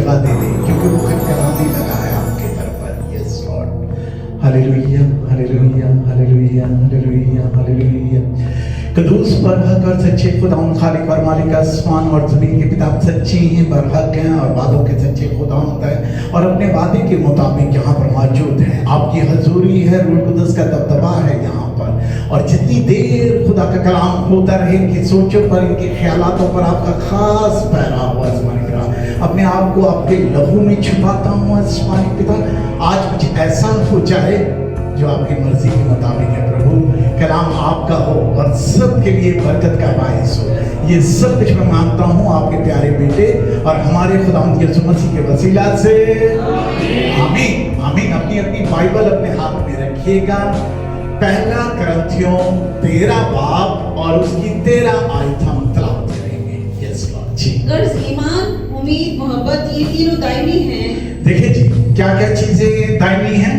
जगह दे दे, क्योंकि वो खतरानी लगा है आपके दर पर। Yes Lord, hallelujah hallelujah hallelujah hallelujah hallelujah. कदूस बरहक और सच्चे खुदाउन खालिक और मालिक आसमान और ज़मीन के पिता सच्चे हैं, बरहक हैं और वादों के सच्चे खुदाउन हैं और अपने वादे के मुताबिक यहाँ पर मौजूद हैं। आपकी हजूरी है, रूह कुदस का दबदबा है यहाँ पर। और जितनी देर खुदा का कलाम होता रहे, इनकी सोचों पर, इनके ख्यालातों पर आपका खास पहरा हुआ आसमानी पिता, अपने आप को आपके लहू में छुपाता हूँ आसमानी पिता। आज कुछ ऐसा हो जाए जो आपकी मर्जी के मुताबिक है प्रभु। कलाम आपका हो और सबके लिए बरकत का बायस हो। ये सब कुछ मैं मांगता हूँ आपके प्यारे बेटे और हमारे खुदावंद यीशु मसीह के वसीला से, आमीन आमीन। अपनी अपनी बाइबल अपने हाथ में रखिएगा। पहला करंथियों 13 बाब और उसकी 13 आयत हम तलावत करेंगे। यस लॉर्ड जी। गर्ज, ईमान, उम्मीद, मोहब्बत, ये तीनों दायमी हैं। देखिए जी, क्या क्या चीजें दायमी हैं?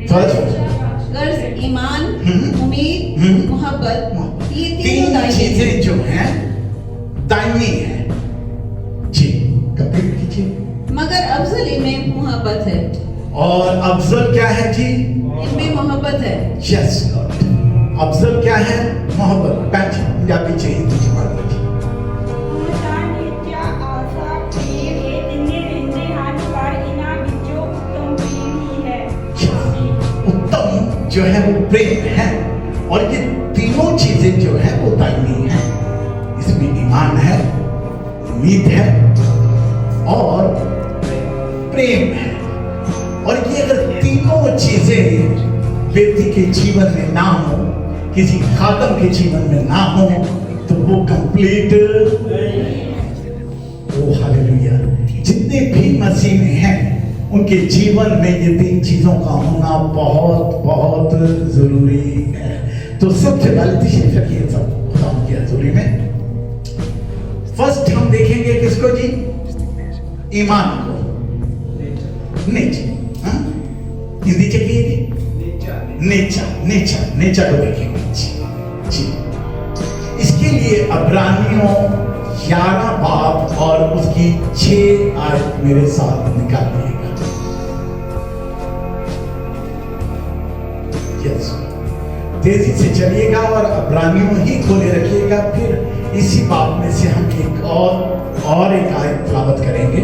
गर्ज, ईमान, उम्मीद, मोहब्बत, ये तीनों तीन दायमी चीजें जो हैं दायमी हैं जी। कंप्लीट कीजिए। मगर अफजल इनमें मोहब्बत है। और अफजल क्या है जी? इनमें मोहब्बत है। Yes Lord. अफजल क्या है? मोहब्बत। पैंच पंजाबी चाहिए तुझे मालूम जी। उत्तम जो है वो प्रेम है और ये तीनों चीजें जो है वो दायमी है। इसमें ईमान है, उम्मीद है और प्रेम है। और ये अगर तीनों चीजें व्यक्ति के जीवन में ना हो, किसी खातम के जीवन में ना हो, तो वो कंप्लीट। ओ हालेलुया। जितने भी मसीह में हैं उनके जीवन में ये तीन चीजों का होना बहुत बहुत जरूरी है। तो सबसे पहले तशरीफ रखिए सब खुदा की हजूरी में। फर्स्ट हम देखेंगे किसको जी? ईमान को। नेचर, हिंदी चाहिए जी, नेचर को देखेंगे जी। इसके लिए अब्रानियों 11 बाब और उसकी 6 आयत मेरे साथ निकालिएगा। तेजी से चलिएगा और अब्रानियों ही खोले रखिएगा। फिर इसी बात में से हम एक और एक आयत तिलावत करेंगे।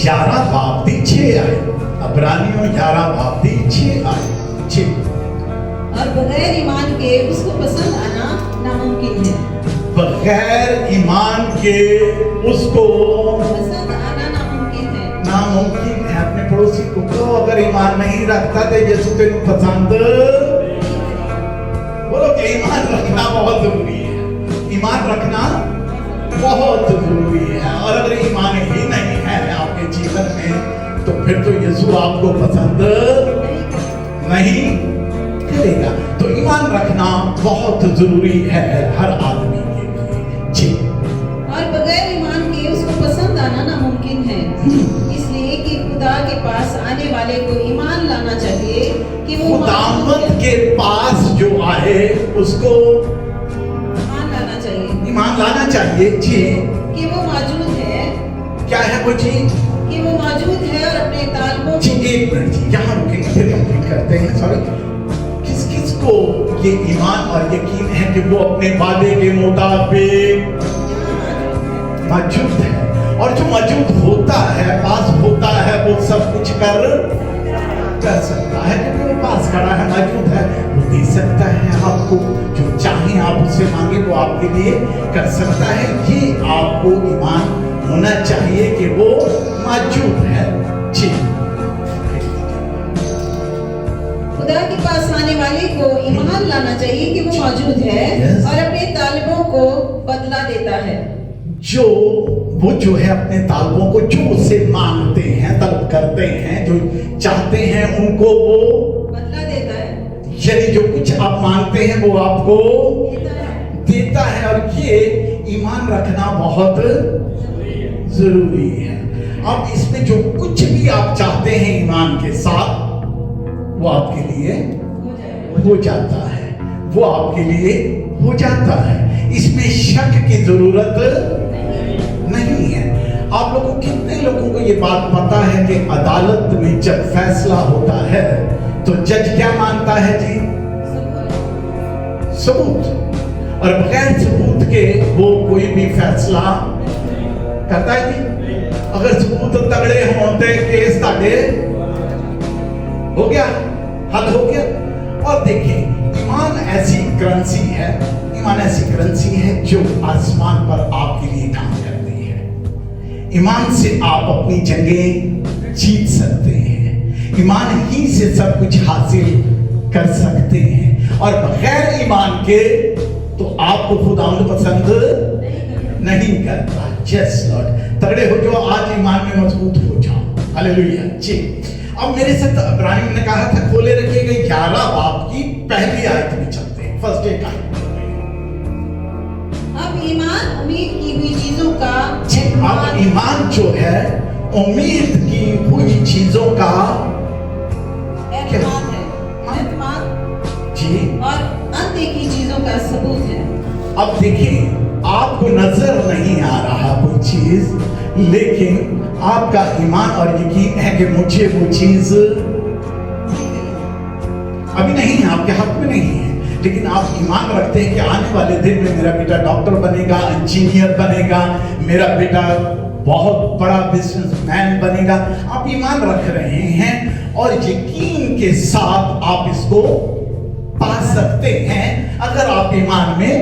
11 बाब दी 6 आयत। अब्रानियों 11 बाब दी 6 आयत। 6। और बगैर ईमान के उसको पसंद आना नामुमकिन है। बगैर ईमान के उसको पसंद आना नामुमकिन है। नामुमकिन है। अपने पड़ोसी को कहो, अगर ईमान नहीं रखता तो यीशु तेरे पसंद। बोलो कि ईमान रखना बहुत जरूरी है। ईमान रखना बहुत जरूरी है। और अगर ईमान ही नहीं है आपके जीवन में, तो फिर तो यीशु आपको पसंद नहीं करेगा। तो ईमान रखना बहुत जरूरी है हर आदमी के लिए जी। और बगैर ईमान के उसको पसंद आना नामुमकिन है। इसलिए कि खुदा के पास आने वाले को ईमान लाना चाहिए कि वो खुदावंद के पास जो आए उसको ईमान लाना चाहिए जी, कि वो मौजूद है। क्या है वो जी? कि वो मौजूद है और अपने ताल्बों जी। एक मिनट जी, यहाँ रुकेंगे फिर कंप्लीट करते हैं। सॉरी, किस किस को ये ईमान और यकीन है कि वो अपने वादे के मुताबिक मौजूद है? और जो मौजूद होता है, पास होता है, वो सब कुछ कर सकता है। क्योंकि वो पास खड़ा है, मौजूद है, वो दे सकता है आपको जो चाहे। आप उससे मांगे वो आपके लिए कर सकता है। ये आपको ईमान होना चाहिए कि वो मौजूद है जी। खुदा के पास आने वाले को ईमान लाना चाहिए कि वो मौजूद है और अपने तालिबों को बदला देता है। वो जो है अपने तालिबों को जो उससे मांगते हैं, तलब करते हैं, जो चाहते हैं उनको वो बदला देता है। यानी जो कुछ आप मांगते हैं वो आपको देता है। और ये ईमान रखना बहुत जरूरी है। अब इसमें जो कुछ भी आप चाहते हैं ईमान के साथ, वो आपके लिए हो जाता है। वो आपके लिए हो जाता है। इसमें शक की जरूरत नहीं है। अब ये बात पता है कि अदालत में जब फैसला होता है तो जज क्या मानता है जी? सबूत। और बगैर सबूत के वो कोई भी फैसला करता है जी। अगर सबूत तगड़े होते केस ताड़े हो गया, हल हो गया। और देखिए, ईमान ऐसी करेंसी है, ईमान ऐसी करेंसी है जो आसमान पर आपके लिए काम करती है। ईमान से आप अपनी जंगें जीत सकते हैं, ईमान ही से सब कुछ हासिल कर सकते हैं। और बगैर ईमान के तो आपको खुदावंद पसंद नहीं करता। यस लॉर्ड, तगड़े हो जाओ, आज ईमान में मजबूत हो जाओ। हालेलुया जी। अब मेरे साथ इब्राहिम ने कहा था, खोले रखिएगा 11 बाब की पहली आयत में चलते हैं, फर्स्ट एक आयत। अब ईमान उम्मीद की हुई चीजों का अब ईमान जो है उम्मीद की हुई चीजों का एतमाद है, एतमाद जी, और अनदेखी चीजों का सबूत है। अब देखिए, आपको नजर नहीं आ रहा कोई चीज, लेकिन आपका ईमान और यकीन है कि मुझे वो चीज अभी नहीं है, आपके हाथ में नहीं है, लेकिन आप ईमान रखते हैं कि आने वाले दिन में मेरा बेटा डॉक्टर बनेगा, इंजीनियर बनेगा, मेरा बेटा बहुत बड़ा बिजनेसमैन बनेगा। आप ईमान रख रहे हैं और यकीन के साथ आप इसको पा सकते हैं अगर आप ईमान में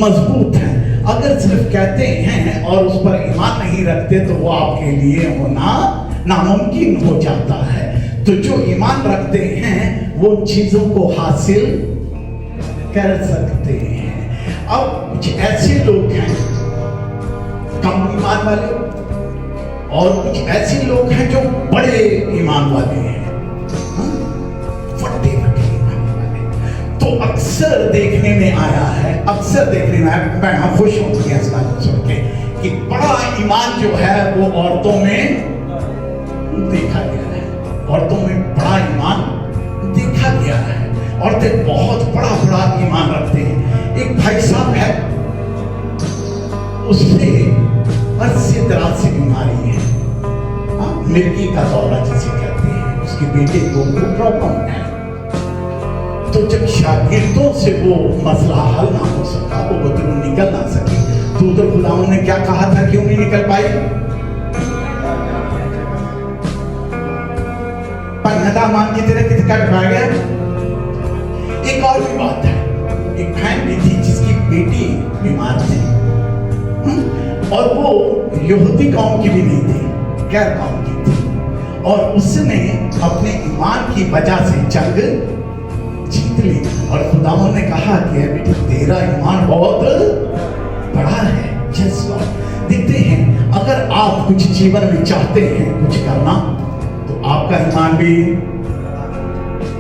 मजबूत हैं। अगर सिर्फ कहते हैं और उस पर ईमान नहीं रखते तो वो आपके लिए होना नामुमकिन हो जाता है। तो जो ईमान रखते हैं वो चीजों को हासिल कर सकते हैं। अब कुछ ऐसे लोग हैं कम ईमान वाले और कुछ ऐसे लोग हैं जो बड़े ईमान वाले हैं, फटे ईमान वाले। तो अक्सर देखने में आया है, अक्सर देखने में आया, मैं खुश हूं इस बात को सुन के कि बड़ा ईमान जो है वो औरतों में देखा गया है, औरतों में बड़ा ईमान देखा गया है। औरतें बहुत बड़ा बड़ा ईमान रखते हैं। एक भाई साहब है, उससे अर्से दराज से बीमारी है, मिर्गी का दौरा जिसे कहते हैं, उसके बेटे को प्रॉब्लम है। तो जब शागिर्दों से वो मसला हल ना हो सका, वो बदलू निकल ना सकी, तो उधर खुदावंद ने क्या कहा था, क्यों नहीं निकल पाई? पन्नता मान की तरह कितना कटवा गया। एक और भी बात है, एक बहन भी थी जिसकी बेटी बीमार थी, और वो यहूदी कौम की भी नहीं थी, गैर कौम की थी, और उसने अपने ईमान की वजह से जंग जीत ली। और खुदावंद ने कहा कि बेटी तेरा ईमान बहुत बड़ा है। जस्ट देखते हैं, अगर आप कुछ जीवन में चाहते हैं कुछ करना, तो आपका ईमान भी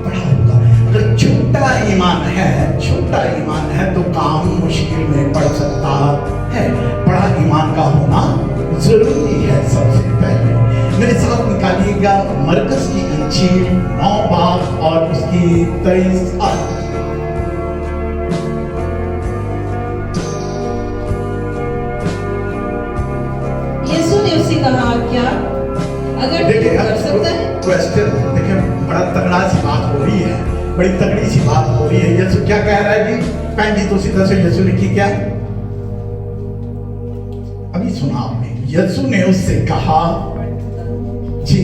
बड़ा होगा। अगर छोटा ईमान है, छोटा ईमान है तो काम मुश्किल में पड़ सकता है। बड़ा ईमान का होना जरूरी है। सबसे पहले मेरे साथ निकालिएगा मरकस की इंजील 9 बाब और उसकी 23 आयत। यीशु ने उससे कहा, क्या अगर देखिए कर सकता है? क्वेश्चन देखिए, बड़ा तगड़ा सी बात हो रही है, बड़ी तगड़ी सी बात हो रही है। यीशु क्या कह रहा है जी? पहली तो सीधा से यीशु ने की क्या? अभी सुना आपने, यीशु ने उससे कहा जी,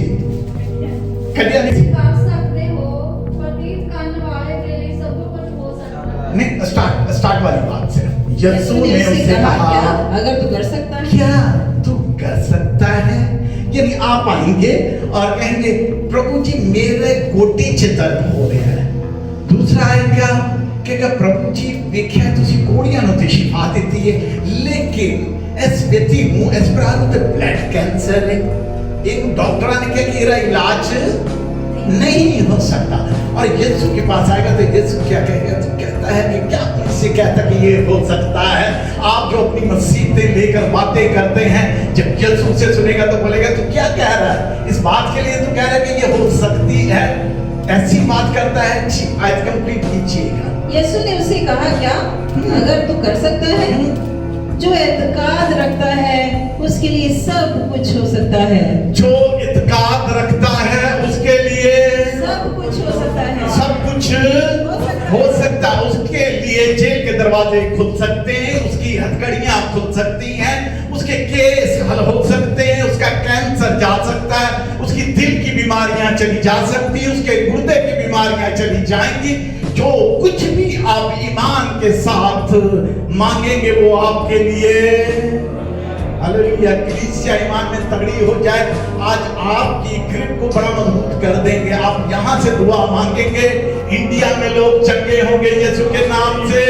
कलिया नहीं कर सकते हो, पतित करने वाले के लिए सब कुछ हो सकता है। नहीं, स्टार्ट वाली बात से यीशु ने उससे कहा, क्या अगर तू कर सकता है? क्या तू कर सकता है? यानी आप आएंगे और कहेंगे प्रभु जी मेरे गोटे च दर्द हो रहा है। दूसरा आएगा कहेगा प्रभु जी देखिए तुसी गोलियां नु ते शिफा देती है, लेकिन इस व्यक्ति हूं इस पर तो ब्लड कैंसर है, एक डॉक्टर ने कहा कि इसका इलाज नहीं हो सकता। और यीशु के पास आएगा तो यीशु क्या कहेगा? तो कहता है कि क्या उनसे कहता कि ये हो सकता है। आप जो अपनी मसीहतें लेकर बातें करते हैं, जब यीशु से सुनेगा तो बोलेगा तो क्या कह रहा है? इस बात के लिए तो कह रहा है कि ये हो सकती है, ऐसी बात करता है। आज कंप्लीट कीजिएगा। यीशु ने उसे कहा, क्या अगर तू कर सकता है? जो एतकाद रखता है उसके लिए सब कुछ हो सकता है। जो इत्काद रखता है उसके लिए सब कुछ हो सकता है। सब कुछ हो सकता है। उसके लिए जेल के दरवाजे खुल सकते हैं, उसकी हथकड़ियां खुल सकती हैं, उसके केस हल हो सकते हैं, उसका कैंसर जा सकता है, उसकी दिल की बीमारियां चली जा सकती है, उसके गुर्दे की बीमारियां चली जाएंगी। जो कुछ भी आप ईमान के साथ मांगेंगे वो आपके लिए हालेलुया कलीसिया ईमान में तगड़ी हो जाए। आज आपकी ग्रिप को बड़ा मजबूत कर देंगे। आप यहाँ से दुआ मांगेंगे, इंडिया में लोग चंगे होंगे यीशु के नाम से,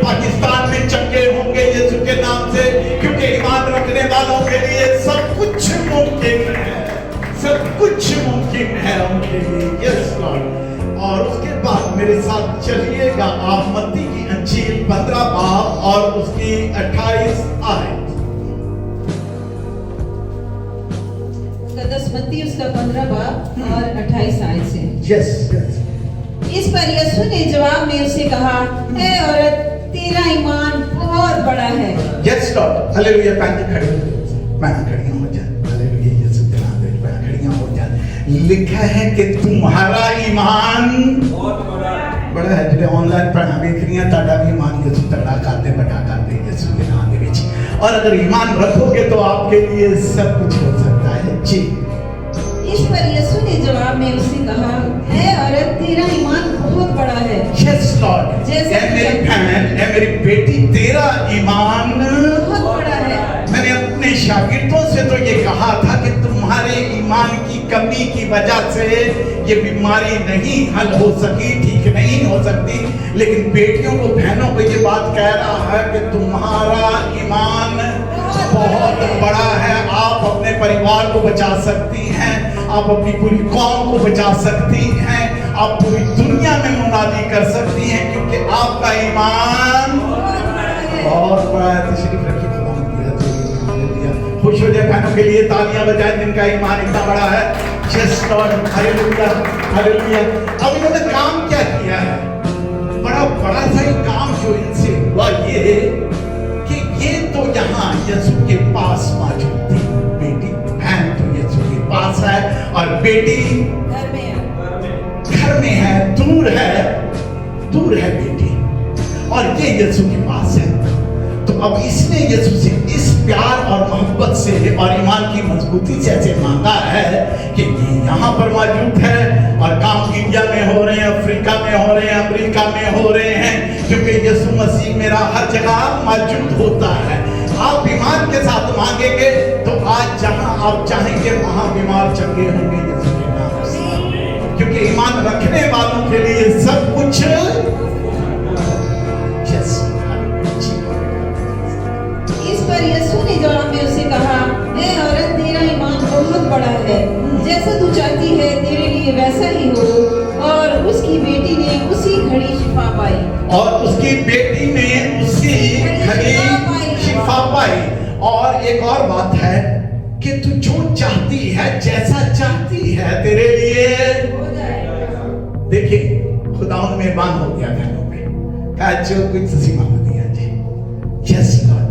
पाकिस्तान में चंगे होंगे यीशु के नाम से, क्योंकि ईमान रखने वालों के लिए सब कुछ मुमकिन है। सब कुछ मुमकिन है उनके लिए। Yes Lord. और उसके बाद मेरे साथ चलिएगा आप मत्ती की अंजील 15 बाब और उसकी 28 आयत। मत्ती उसका 15 बाब और 28 आयत से। यस इस पर यीशु ने जवाब में उसे कहा, हे औरत, तेरा ईमान बहुत बड़ा है। Yes Lord. हालेलुया। पैन खड़े खड़ियां हो जाए। हालेलुया यीशु के नाम में पैन खड़ियां हो जाए। लिखा है कि तुम्हारा ईमान बहुत बड़ा है। जो ऑनलाइन पढ़ा देख रही हैं ताड़ा भी ईमान यीशु तगड़ा करते बड़ा करते यीशु के नाम में। और अगर ईमान रखोगे तो आपके लिए सब कुछ हो सकता है। जी। इस पर यीशु ने जवाब में उससे कहा, हे औरत, तेरा ईमान बहुत बड़ा है। Yes Lord. जैसे मेरी बहन, मेरी बेटी, तेरा ईमान बहुत बड़ा है। मैंने अपने शागिर्दों से तो ये कहा था कि तुम्हारे ईमान की कमी की वजह से ये बीमारी नहीं हल हो सकी, ठीक नहीं हो सकती। लेकिन बेटियों को, बहनों को ये बात कह रहा है कि तुम्हारा ईमान बहुत बड़ा है। आप अपने परिवार को बचा सकती हैं, आप अपनी पूरी कौम को बचा सकती हैं, आप पूरी दुनिया में मुनादी कर सकती हैं, क्योंकि आपका ईमान बहुत बड़ा है। तशरीफ रखिए। खुश हो जाए बहनों के लिए तालियां बजाएं जिनका ईमान इतना बड़ा है। Yes Lord. Hallelujah hallelujah. अब इन्होंने काम क्या किया है? बड़ा बड़ा सा ही काम जो इनसे हुआ ये कि ये तो यहाँ यीशु के पास मौजूद थी। बेटी बहन तो यीशु के पास है और बेटी घर में है, दूर है बेटी, और ये यीशु के पास है। तो अब इसने यीशु से इस प्यार और मोहब्बत से और ईमान की मजबूती से ऐसे मांगा है कि ये यहाँ पर मौजूद है और काम इंडिया में हो रहे हैं, अफ्रीका में हो रहे हैं, अमेरिका में हो रहे हैं, क्योंकि यीशु मसीह मेरा हर जगह मौजूद होता है। आप ईमान के साथ मांगेंगे तो आज जहाँ आप चाहेंगे वहाँ बीमार चंगे होंगे यीशु के नाम से, क्योंकि ईमान रखने वालों के लिए सब कुछ। इस पर यीशु ने जवाब में उसे कहा, हे औरत, तेरा ईमान बहुत बड़ा है। जैसा तू चाहती है तेरे लिए वैसा ही हो। और उसकी बेटी ने उसी घड़ी शिफा पाई। और उसकी बेटी ने उसी घड़ी शिफा पाई। और एक और बात है कि तू जो चाहती है, जैसा चाहती है, तेरे लिए देखिए खुदा मेहमान हो गया घरों में। कहा जो कुछ सीमा को दिया जी। Yes Lord.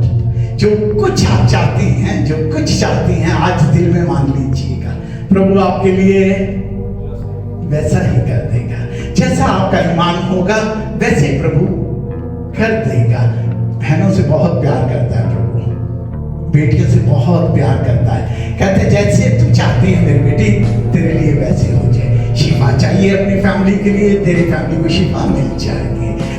जो कुछ आप चाहती हैं, जो कुछ चाहती हैं, आज दिल में मान लीजिएगा, प्रभु आपके लिए वैसा ही कर देगा। जैसा आपका ईमान होगा वैसे प्रभु कर देगा। बहनों से बहुत प्यार करता है प्रभु, बेटियों से बहुत प्यार करता है। कहते जैसे तू चाहती है मेरी बेटी, तेरे लिए वैसे हो जाए। शिफा चाहिए अपनी फैमिली के लिए, तेरी फैमिली को शिफा मिल जाएगी।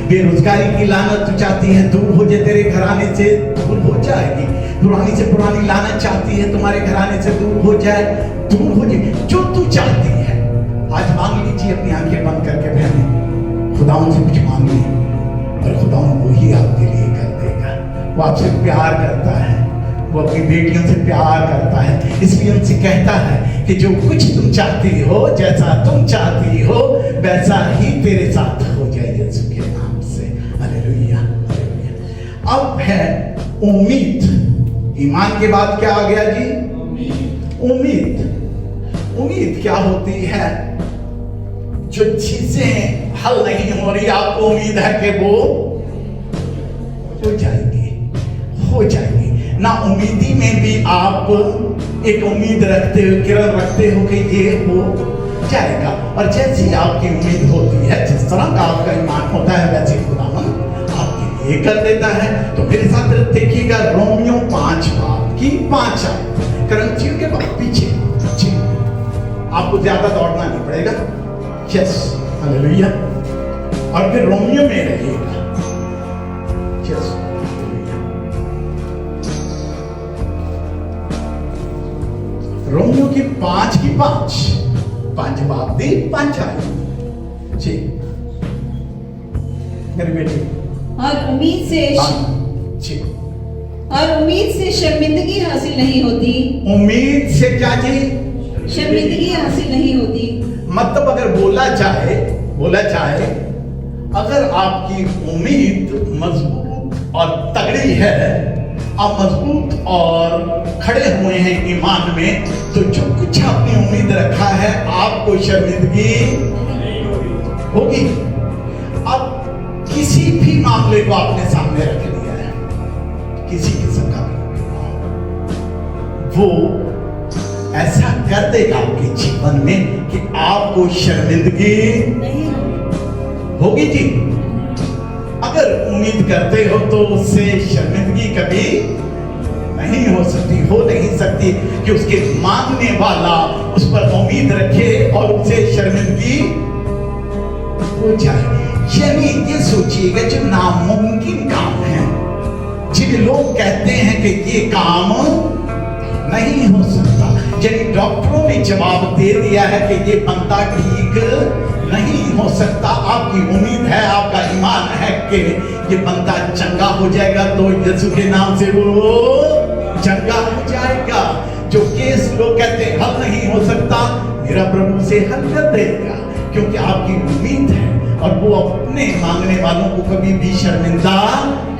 बेरोजगारी की लानत तू चाहती है दूर हो जाए, तेरे घराने से दूर हो जाएगी। पुरानी से पुरानी लानत चाहती है तुम्हारे घराने से दूर हो जाए, दूर हो जाए। जो तू चाहती है आज मांग लीजिए, अपनी आंखें बंद करके बहने, खुदाओं से कुछ मांगिए और खुदाओं वही आपके लिए कर देगा। वो आपसे प्यार करता है, वो अपनी बेटियों से प्यार करता है, इसलिए उनसे कहता है कि जो कुछ तुम चाहती हो, जैसा तुम चाहती हो, वैसा ही तेरे साथ हो जाए यीशु के नाम से। Hallelujah hallelujah. अब है उम्मीद। ईमान के बाद क्या आ गया जी? उम्मीद। उम्मीद क्या होती है? जो चीजें हल नहीं हो रही, आपको उम्मीद है कि वो हो जाएगी, हो जाएगी। ना उम्मीदी में भी आप एक उम्मीद रखते हो, किरण रखते हो कि ये हो जाएगा। और जैसी आपकी उम्मीद होती है, जिस तरह का आपका ईमान होता है, वैसे खुदावन आपके लिए कर देता है। तो मेरे साथ देखिएगा रोमियो 5 बाब की 5 आयत, करंथियों के बाद पीछे जी, आपको ज्यादा दौड़ना नहीं पड़ेगा। Yes, hallelujah. और फिर रोमियो में रहिएगा। यस, रोमियो की 5 की 5 बाब दी 5 आयत जी, मेरी बेटी। और उम्मीद से जी, और उम्मीद से शर्मिंदगी हासिल नहीं होती। उम्मीद से क्या जी? शर्मिंदगी हासिल नहीं होती। मतलब अगर बोला जाए अगर आपकी उम्मीद मजबूत और तगड़ी है, आप मजबूत और खड़े हुए हैं ईमान में, तो जो कुछ आपने उम्मीद रखा है आपको शर्मिंदगी होगी। अब किसी भी मामले को आपने सामने रख लिया है, किसी किस्म का वो ऐसा कर देगा आपके जीवन में कि आपको शर्मिंदगी नहीं होगी जी। अगर उम्मीद करते हो तो उससे शर्मिंदगी कभी नहीं हो सकती कि उसके मांगने वाला उस पर उम्मीद रखे और उसे शर्मिंदगी हो जाए। यानी ये सोचिएगा, जो नामुमकिन काम है, जिन लोग कहते हैं कि ये काम नहीं हो सकता, यानी डॉक्टरों ने जवाब दे दिया है कि ये बंदा ठीक नहीं हो सकता, आपकी उम्मीद है, आपका ईमान है कि ये बंदा चंगा हो जाएगा, तो यीशु के नाम से वो चंगा हो जाएगा। जो केस लोग कहते हैं हल नहीं हो सकता, मेरा प्रभु से हल कर देगा, क्योंकि आपकी उम्मीद है और वो अपने मांगने वालों को कभी भी शर्मिंदा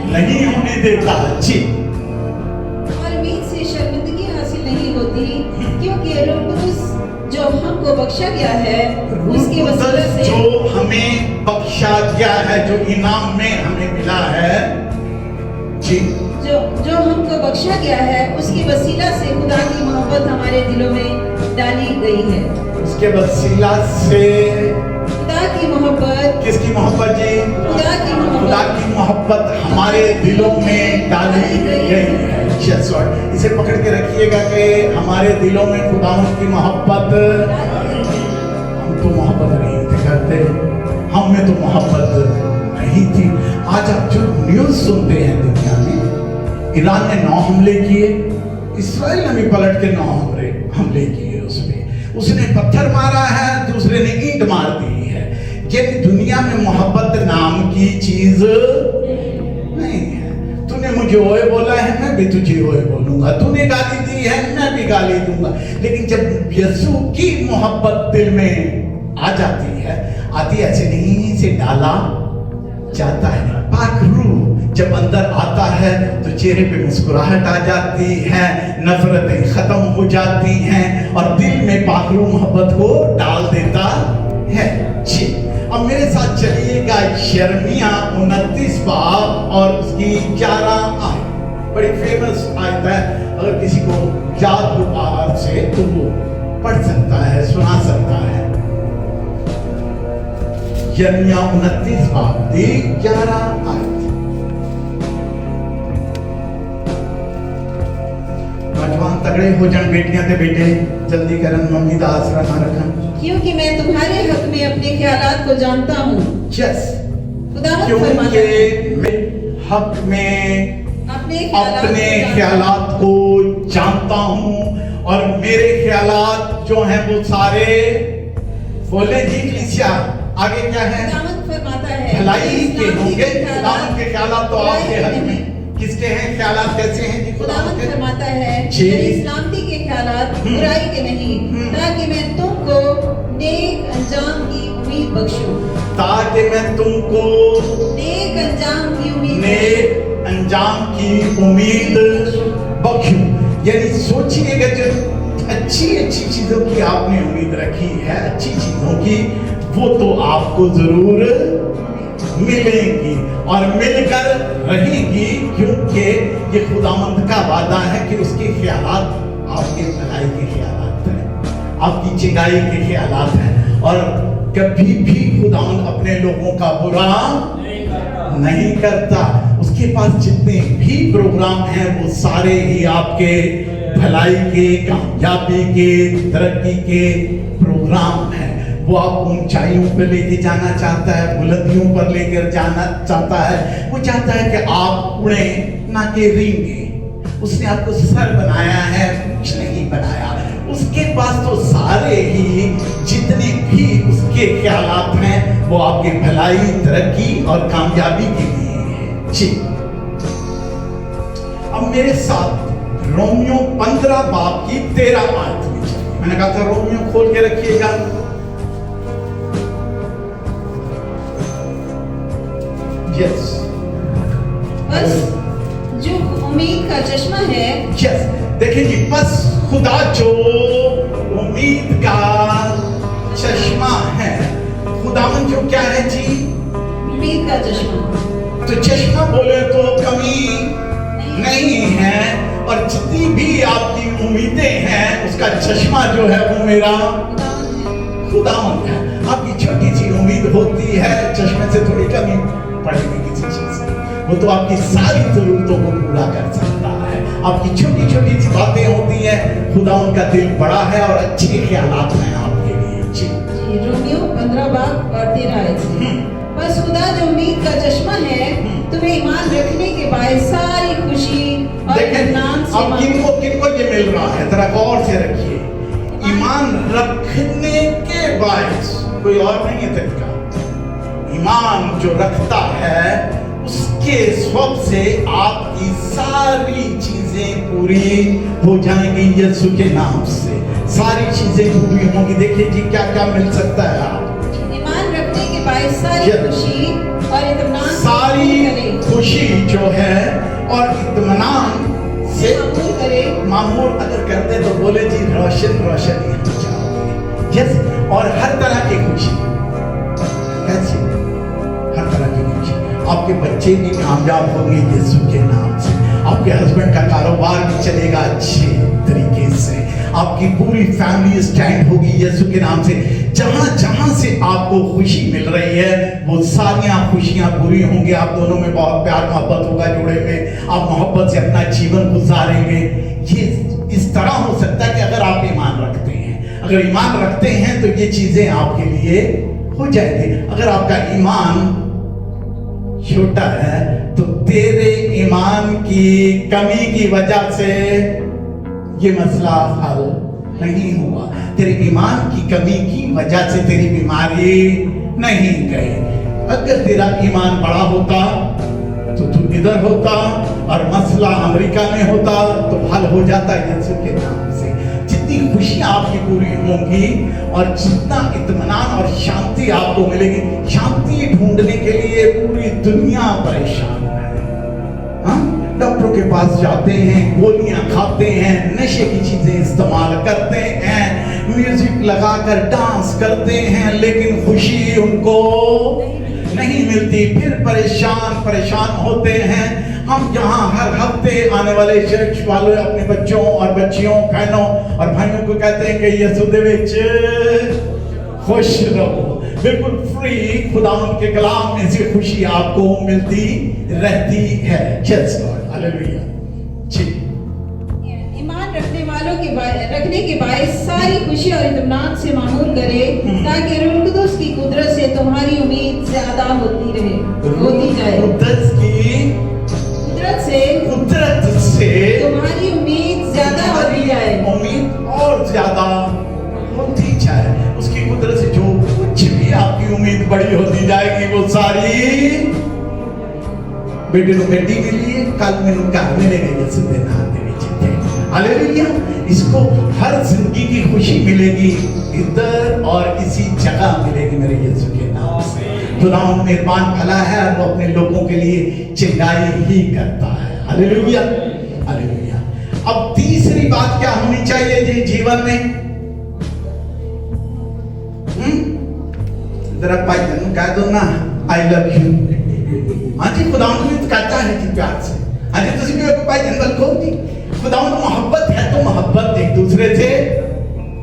नहीं होने देता जी। और उम्मीद से शर्मिंदगी हासिल नहीं होती, क्योंकि रूह कुदुस जो हमको बख्शा गया है उसकी वसीला से, जो हमें बख्शा गया है, जो इनाम में हमें मिला है जी, जो हमको बख्शा गया है उसकी वसीला से खुदा की मोहब्बत हमारे दिलों में डाली गई है। उसके वसीला से खुदा की मोहब्बत, किसकी मोहब्बत जी? खुदा की मोहब्बत, खुदा की मोहब्बत हमारे दिलों में डाली गई है। यस लॉर्ड, इसे पकड़ के रखिएगा कि हमारे दिलों में खुदा की मोहब्बत, हम तो मोहब्बत नहीं थे करते, हम में तो मोहब्बत नहीं थी। आज आप जो न्यूज़ सुनते हैं दुनिया में, ईरान ने 9 हमले किए, इस्राइल ने भी पलट के 9 हमले किए, उसने पत्थर मारा है, दूसरे ने ईंट मार दी है। ये दुनिया में मोहब्बत नाम की चीज नहीं है। तूने मुझे ओए बोला है, मैं भी तुझे ओए बोलूंगा, तूने गाली दी है, मैं भी गाली दूंगा। लेकिन जब यीशु की मोहब्बत दिल में आ जाती है, आती ऐसे नहीं से डाला जाता है। पाक रूह जब अंदर आता है तो चेहरे पे मुस्कुराहट आ जाती है, नफरतें खत्म हो जाती हैं और दिल में पाक रूह मोहब्बत को डाल देता है जी। अब मेरे साथ चलिएगा यिर्मयाह 29 बाब और उसकी 11 आयत, बड़ी फेमस आयत है, अगर किसी को याद हो बाहर से तो वो पढ़ सकता है, सुना सकता है। यिर्मयाह 29 बाब दी 11 आयत। नौजवान तगड़े हो जान, बेटियां ते बेटे जल्दी करन, मम्मी दा आसरा ना रखन, क्योंकि मैं तुम्हारे हक में अपने ख्यालात को जानता हूँ। यस, खुदावंद फरमाता है, क्योंकि हक में अपने ख्यालात को जानता हूँ और मेरे ख्यालात जो हैं वो सारे बोले जी कलीसिया आगे क्या है? खुदावंद फरमाता है भलाई के होंगे। खुदावंद के ख्यालात तो आपके हक में किसके हैं? ख्यालात कैसे हैं जी? खुदावंद फरमाता है जी। मेरी सलामती के ख्यालात बुराई के नहीं, ताकि मैं तुमको नेक अंजाम की उम्मीद बख्शूं, ताकि मैं तुमको नेक अंजाम की उम्मीद नेक अंजाम की उम्मीद बख्शूं। यानी सोचिएगा, जो अच्छी अच्छी चीजों की आपने उम्मीद रखी है, अच्छी चीजों की, वो तो आपको जरूर मिलेंगी और मिलकर रहेंगी, क्योंकि ये खुदावंद का वादा है कि उसके ख्यालात आपके भलाई के ख्यालात हैं, आपकी चिंगाई के ख्यालात हैं, और कभी भी खुदावंद अपने लोगों का बुरा नहीं करता। उसके पास जितने भी प्रोग्राम हैं वो सारे ही आपके भलाई के, कामयाबी के, तरक्की के प्रोग्राम हैं। वो आपको ऊंचाइयों पर लेके जाना चाहता है, बुलंदियों पर लेकर जाना चाहता है। वो चाहता है कि आप उड़े ना के रेंगे। उसने आपको सर बनाया है, कुछ नहीं बनाया। उसके पास तो सारे ही जितने भी उसके ख्यालात हैं वो आपके भलाई, तरक्की और कामयाबी के लिए हैं। जी, अब मेरे साथ रोमियो 15 बाब की 13 आयत में चलिए। मैंने कहा था रोमियो खोल के रखिएगा। यस, बस जो उम्मीद का चश्मा है, यस, देखिए जी, बस खुदा जो उम्मीद का चश्मा है, खुदावन जो क्या है जी, उम्मीद का चश्मा। तो चश्मा बोले तो कमी नहीं है, और जितनी भी आपकी उम्मीदें हैं उसका चश्मा जो है वो मेरा खुदावन है। आपकी छोटी सी उम्मीद होती है, चश्मे से थोड़ी कमी पड़ेगी किसी चीज से, वो तो आपकी सारी जरूरतों को पूरा कर सकता है। आपकी छोटी छोटी सी बातें होती हैं, खुदा उनका दिल बड़ा है और अच्छे ख्यालात हैं आपके लिए। जी, रोमियो 15 बाब और 13 आयत से। बस खुदा जो उम्मीद का चश्मा है, तुम्हें ईमान रखने के बाद सारी खुशी और देखें इत्मीनान से अब किनको किनको ये मिल रहा है, जरा गौर से रखिए। ईमान रखने के बाद, कोई और नहीं है तरीका। ईमान जो रखता है उसके स्वभाव से आपकी सारी चीजें पूरी हो जाएंगी यीशु के नाम से। सारी चीजें पूरी होंगी। देखिए जी, क्या क्या मिल सकता है आपको। ईमान रखने के बाद सारी खुशी और इत्मीनान सारी खुशी जो है और इत्मीनान से मामूल अगर करते तो बोले जी रोशन रोशन ही हो जाओगे। यस, और हर तरह की खुशी, कैसी हर तरह की खुशी। आपके बच्चे भी कामयाब होंगे यीशु के नाम से, आपके हस्बैंड का कारोबार भी चलेगा अच्छे तरीके से, आपकी पूरी फैमिली स्टैंड होगी यीशु के नाम से। जहां जहां से आपको खुशी मिल रही है वो सारियां खुशियां पूरी होंगी। आप दोनों में बहुत प्यार मोहब्बत होगा जोड़े में, आप मोहब्बत से अपना जीवन गुजारेंगे। ये इस तरह हो सकता है कि अगर आप ईमान रखते हैं, अगर ईमान रखते हैं तो ये चीजें आपके लिए हो जाएंगी। अगर आपका ईमान छोटा है तो तेरे ईमान की कमी की वजह से ये मसला हल नहीं हुआ। तेरे ईमान की कमी की वजह से तेरी बीमारी नहीं गई। अगर तेरा ईमान बड़ा होता तो तू इधर होता और मसला अमेरिका में होता तो हल हो जाता यीशु के नाम से। जितनी खुशियां आपकी पूरी होंगी और जितना इत्मीनान और शांति आपको मिलेगी। शांति ढूंढने के लिए पूरी दुनिया परेशान है। डॉक्टरों के पास जाते हैं, गोलियां खाते हैं, नशे की चीजें इस्तेमाल करते हैं, म्यूजिक लगाकर डांस करते हैं, लेकिन खुशी उनको नहीं मिलती। फिर परेशान होते हैं। हम यहाँ हर हफ्ते आने वाले चर्च वाले अपने बच्चों और बच्चियों, बहनों और भाइयों को कहते हैं कि यीशु दे विच खुश रहो। बिल्कुल फ्री खुदावंद के कलाम में से खुशी आपको मिलती रहती है। Yes Lord, hallelujah. जी, ईमान रखने वालों के रखने के बाद सारी खुशी और इत्मीनान से मामूल करे, ताकि रूह कुदूस की कुदरत से तुम्हारी उम्मीद ज्यादा होती जाए। कुदरत से तुम्हारी उम्मीद ज्यादा होती जाए। उम्मीद और ज्यादा होती जाए। उसकी कुदरत से जो कुछ भी आपकी उम्मीद बड़ी होती जाएगी वो सारी। बेटे को बेटी मिली है, कल मैंने घर मिलेगा यीशु के नाम के विच। हालेलुया। इसको हर जिंदगी की खुशी मिलेगी इधर और इसी जगह मिलेगी मेरे यीशु के नाम से। खुदा मेहरबान भला है और वो अपने लोगों के लिए चिंगाई ही करता है। Hallelujah, hallelujah. अब तीसरी बात क्या होनी चाहिए जी जीवन में? जरा भाई जन कह दो ना, आई लव यू। हाँ जी, खुदावंद भी तो कहता है जी प्यार से। हाँ जी, तुम भी भाई जनरल को जी खुदावंद मोहब्बत है तो मोहब्बत एक दूसरे से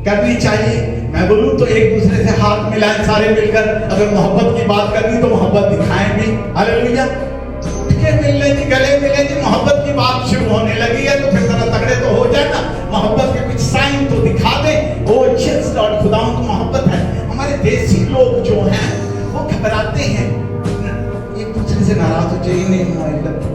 करनी चाहिए। मैं बोलूं तो एक दूसरे से हाथ मिलाएं सारे मिलकर, अगर मोहब्बत की बात करनी तो मोहब्बत दिखाएं भी। हालेलुया। के मिलने जी, गले मिले जी, मोहब्बत की बात शुरू होने लगी है तो फिर जरा तगड़े तो हो जाए ना, मोहब्बत के कुछ साइन तो दिखा दे। ओ यस लॉर्ड, खुदावंद तो मोहब्बत है। हमारे देसी लोग जो हैं वो घबराते हैं, एक दूसरे से नाराज हो जाए, नहीं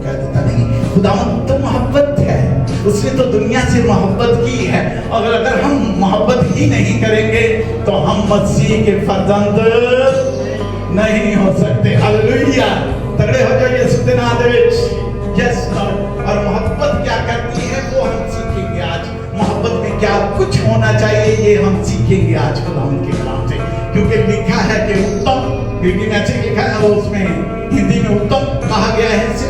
कह देता नहीं, खुदावंद तो मोहब्बत है, उसने तो दुनिया से मोहब्बत की है। और अगर हम मोहब्बत ही नहीं करेंगे तो हम मसीह के फर्जंद नहीं हो सकते। हालेलुया। तगड़े हो जाओ यीशु के नाम में। Yes Lord. और मोहब्बत क्या करती है वो हम सीखेंगे आज। मोहब्बत में क्या कुछ होना चाहिए ये हम सीखेंगे आज खुदावंद के कलाम से, क्योंकि लिखा है कि उत्तम, क्योंकि मैंने लिखा है वो उसमें हिंदी में उत्तम कहा गया है इसे।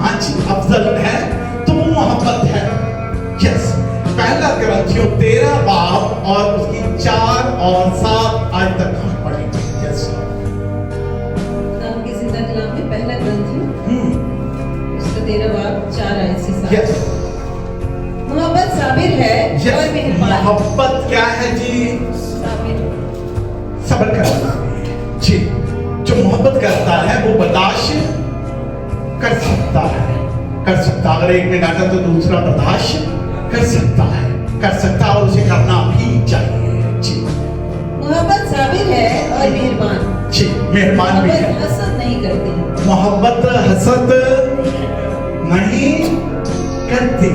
हाँ जी, अफजल है तो वो मोहब्बत है। यस। पहला ग्रंथियों 13 बाब और उसकी 4 और 7 आज तक हम पढ़ेंगे। यस। खुदावंद के जिंदा कलाम में पहला ग्रंथियों उसका 13 बाब 4 आयत से 7। यस। मोहब्बत साबिर है और मेहरबान। मोहब्बत क्या है जी? साबिर, सब्र करना जी। जो मोहब्बत करता है वो बर्दाश्त कर सकता है, कर सकता। अगर एक में डांटा तो दूसरा बर्दाश्त कर सकता है, कर सकता और उसे करना भी चाहिए जी। मोहब्बत साबिर है और मेहरबान जी, मेहरबान भी है। मोहब्बत हसद नहीं करती। मोहब्बत हसद नहीं करती।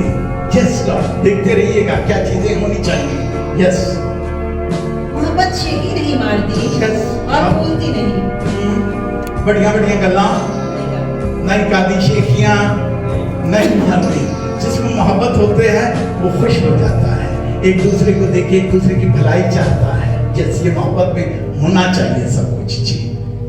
Yes Lord. देखते रहिएगा क्या चीजें होनी चाहिए। यस। मोहब्बत शेखी नहीं मारती और भूलती नहीं। बढ़िया बढ़िया गल्ला नहीं कादी, शेखियां नहीं मारती। जिसमें मोहब्बत होते हैं वो खुश हो जाता है, एक दूसरे को देखे एक दूसरे की भलाई चाहता है। यस, ये मोहब्बत में होना चाहिए सब कुछ जी।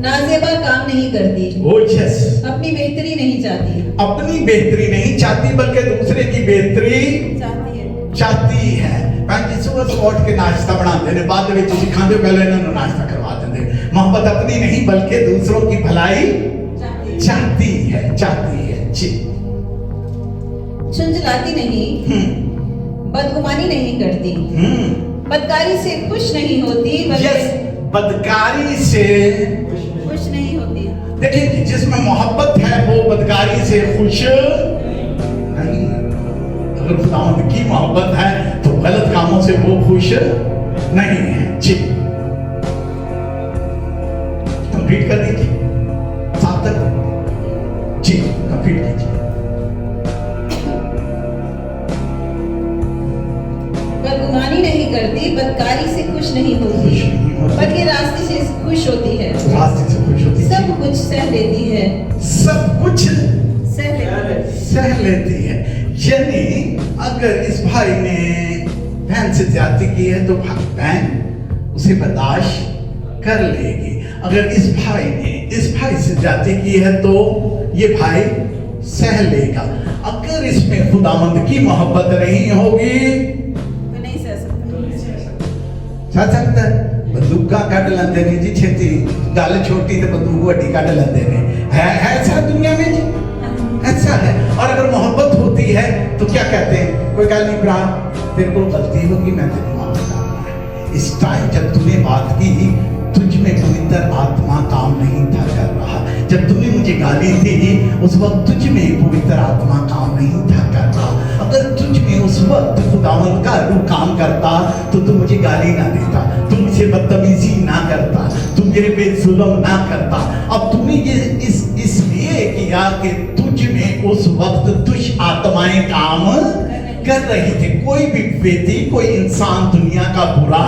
नाजेबा काम नहीं करती। ओ यस। अपनी बेहतरी नहीं चाहती। अपनी बेहतरी नहीं चाहती बल्कि दूसरे की बेहतरी चाहती है। चाहती है। जी सुबह उठ के नाश्ता बनाते ने, बाद में सिखाते पहले इन्होंने नाश्ता करवा देते। मोहब्बत अपनी नहीं बल्कि दूसरों की भलाई चाहती है, चाहती है जी। झुंझलाती नहीं, बदगुमानी नहीं करती, बदकारी से खुश नहीं होती, यस, बदकारी से खुश नहीं होती। देखिए, जिसमें मोहब्बत है वो बदकारी से खुश नहीं। अगर खुदावंद की मोहब्बत है तो गलत कामों से वो खुश नहीं है जी। कंप्लीट कर दीजिए 7 तक जी, कंप्लीट कीजिए। बदगुमानी नहीं करती, बदकारी से खुश नहीं होती, बल्कि रास्ते से खुश होती है। रास्ते से खुश होती है। सब कुछ सह लेती है। सब कुछ सह लेती है। यानी अगर इस भाई ने बहन से ज्यादती की है तो बहन उसे बर्दाश्त कर लेगी। अगर इस भाई ने इस भाई से ज्यादती की है तो ये भाई सह लेगा। अगर इसमें खुदावंद की मोहब्बत नहीं होगी तो नहीं सह सकता। बंदूका कट लेंदे ने जी छेती, गल छोटी तो बंदूक वड्डी कट लेंदे ने। है ऐसा दुनिया में जी, ऐसा है। और अगर मोहब्बत होती है तो क्या कहते हैं, कोई गल नहीं भरा, तेरे को गलती होगी, मैं तेरी माफ करना। इस टाइम जब तूने बात की तुझ में पवित्र आत्मा काम नहीं था कर रहा। जब तूने मुझे गाली दी उस वक्त तुझ में पवित्र आत्मा काम नहीं था कर रहा। अगर तुझ में उस वक्त खुदावंद का रूह काम करता तो तू मुझे गाली ना देता, तू मुझे बदतमीजी ना करता, तू मेरे पे जुल्म ना करता। अब तूने ये इसलिए किया कि तुझ में उस वक्त दुष्ट आत्माएं काम कर रही थी। कोई भी व्यक्ति, कोई इंसान दुनिया का बुरा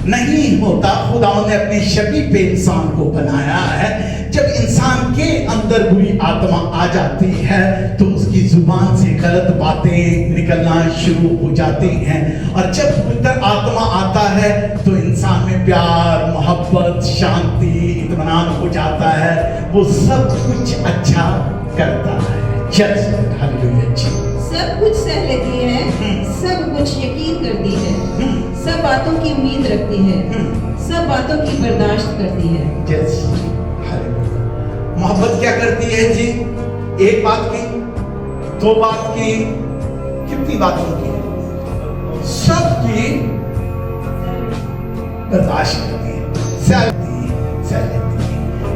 नहीं होता। खुदावंद ने अपने शबीह पे इंसान को बनाया है। जब इंसान के अंदर बुरी आत्मा आ जाती है तो उसकी जुबान से गलत बातें निकलना शुरू हो जाती हैं। और जब पवित्र आत्मा आता है तो इंसान में प्यार, मोहब्बत, शांति, इत्मीनान हो जाता है। वो सब कुछ अच्छा करता है। हालेलुया जी। सब कुछ सह लेती है, सब कुछ यकीन करती है, सब बातों की उम्मीद रखती है, सब बातों की बर्दाश्त करती है। मोहब्बत क्या करती है जी? एक बात की, दो बात की, कितनी बातों की? सबकी बर्दाश्त करती है, सह लेती है।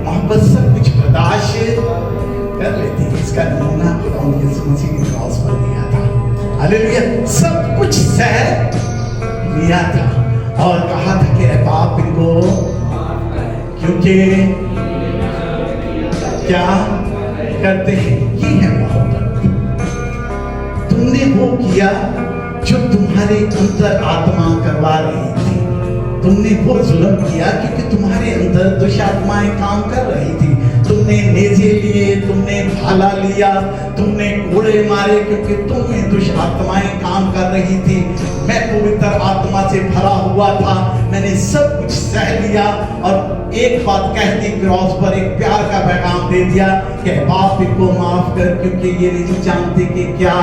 मोहब्बत सब कुछ बर्दाश्त कर लेती है। इसका नमूना खुदा यीशु मसीह ने क्रॉस पर दिया था। हालेलुया, सब कुछ सह लिया था और कहा था कि ऐ बाप इनको, क्योंकि क्या करते हैं। ये है मोहब्बत। तुमने वो किया जो तुम्हारे अंतर आत्मा करवा रही थी। तुमने वो जुल्म किया क्योंकि तुम्हारे अंदर दुष्टात्माएं काम कर रही थी। तुमने नेज़े लिए, तुमने भाला लिया, तुमने कोड़े मारे क्योंकि तुम में दुष्टात्माएं काम कर रही थी। मैं पवित्र आत्मा से भरा हुआ था, मैंने सब कुछ सह लिया और एक बात कह दी क्रॉस पर, एक प्यार का पैगाम दे दिया कि बाप इनको माफ कर क्योंकि ये नहीं जानते कि क्या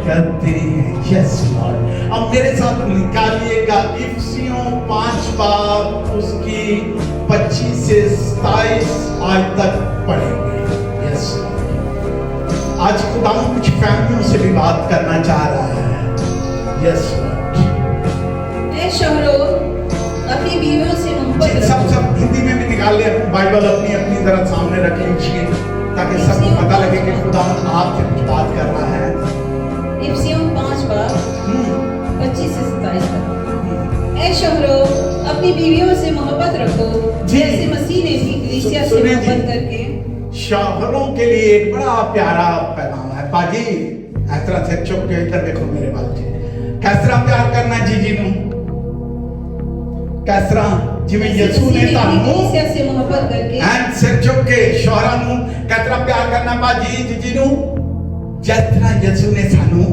करते हैं। Yes Lord. अब मेरे साथ निकालिएगा इफिसियों 5 बाब उसकी 25 से 27 आज तक पढ़ेंगे। Yes Lord. आज खुदा कुछ फैमिलियों से भी बात करना चाह रहा है। Yes Lord. ऐ शौहरों, अपनी बीवियों से मोहब्बत सब हिंदी में भी निकाल ले, बाइबल अपनी अपनी तरह सामने रख लीजिए ताकि सबको पता लगे कि खुदा आपसे कुछ बात कर रहा है। इफिसियों 5 बाब 25 से 27 तक। ऐ शौहरों, अपनी बीवियों से मोहब्बत रखो जैसे मसीह ने भी कलीसिया से मोहब्बत करके। शौहरों के लिए एक बड़ा प्यारा पैगाम है। पाजी इस तरह से चुप के इधर देखो मेरे बाल जी, किस तरह प्यार करना जी नु, किस तरह जिਵੇਂ ਯਿਸੂ ਨੇ ਤੁਹਾਨੂੰ कलीसिया से मोहब्बत करके ਐਂ ਸਿਰ ਚੁੱਕ ਕੇ ਸ਼ੌਹਰਾਂ ਨੂੰ ਕਿਸ ਤਰ੍ਹਾਂ ਪਿਆਰ ਕਰਨਾ ਪਾਜੀ ਜੀ ਨੂੰ, जिस तरह यीशु ने सानू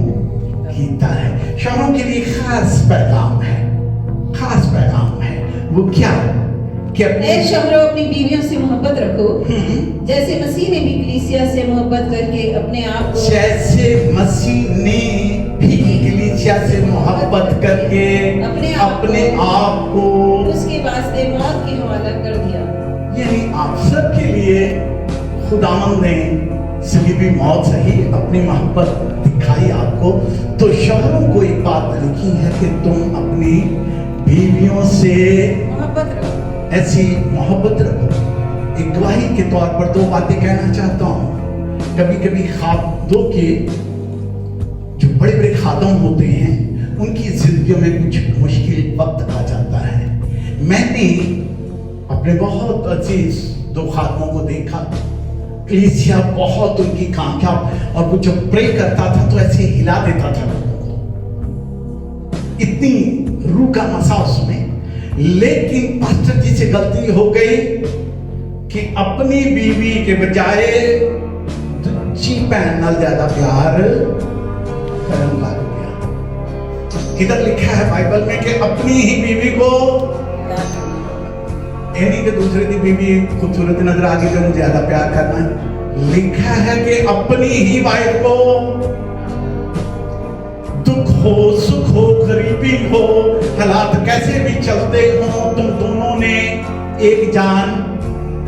कीता है। शौहरों के लिए खास पैगाम है, खास पैगाम है। वो क्या कि ऐ शौहरों, अपनी बीवियों से मोहब्बत रखो जैसे मसीह ने भी कलीसिया से मोहब्बत करके अपने आप को, जैसे मसीह ने भी कलीसिया से मोहब्बत करके अपने आप को उसके वास्ते मौत के हवाला कर दिया। यानी आप सबके लिए खुदावंद ने सलीबी मौत सही अपनी मोहब्बत दिखाई आपको। तो शौहरों को एक बात लिखी है कि तुम अपनी बीवियों से मोहब्बत रखो, ऐसी मोहब्बत रखो। एक गवाही के तौर पर दो बातें कहना चाहता हूँ। कभी कभी खादों के जो बड़े बड़े खादम होते हैं उनकी जिंदगियों में कुछ मुश्किल वक्त आ जाता है। मैंने अपने बहुत अजीज 2 खादमों को देखा, कलीसिया बहुत उनकी कामयाब, और वो जब प्रे करता था तो ऐसे हिला देता था लोगों को, इतनी रूह का मसा उसमें। लेकिन पास्टर जी से गलती हो गई कि अपनी बीवी के बजाय दूसरी बहन नाल ज्यादा प्यार करने लग गया। इधर लिखा है बाइबल में कि अपनी ही बीवी को, यानी कि दूसरे की बीवी खूबसूरत नजर आ गई तो उन्हें ज्यादा प्यार करना है। लिखा है कि अपनी ही वाइफ को दुख हो, सुख हो, गरीबी हो, हालात कैसे भी चलते हो, तुम दोनों ने एक जान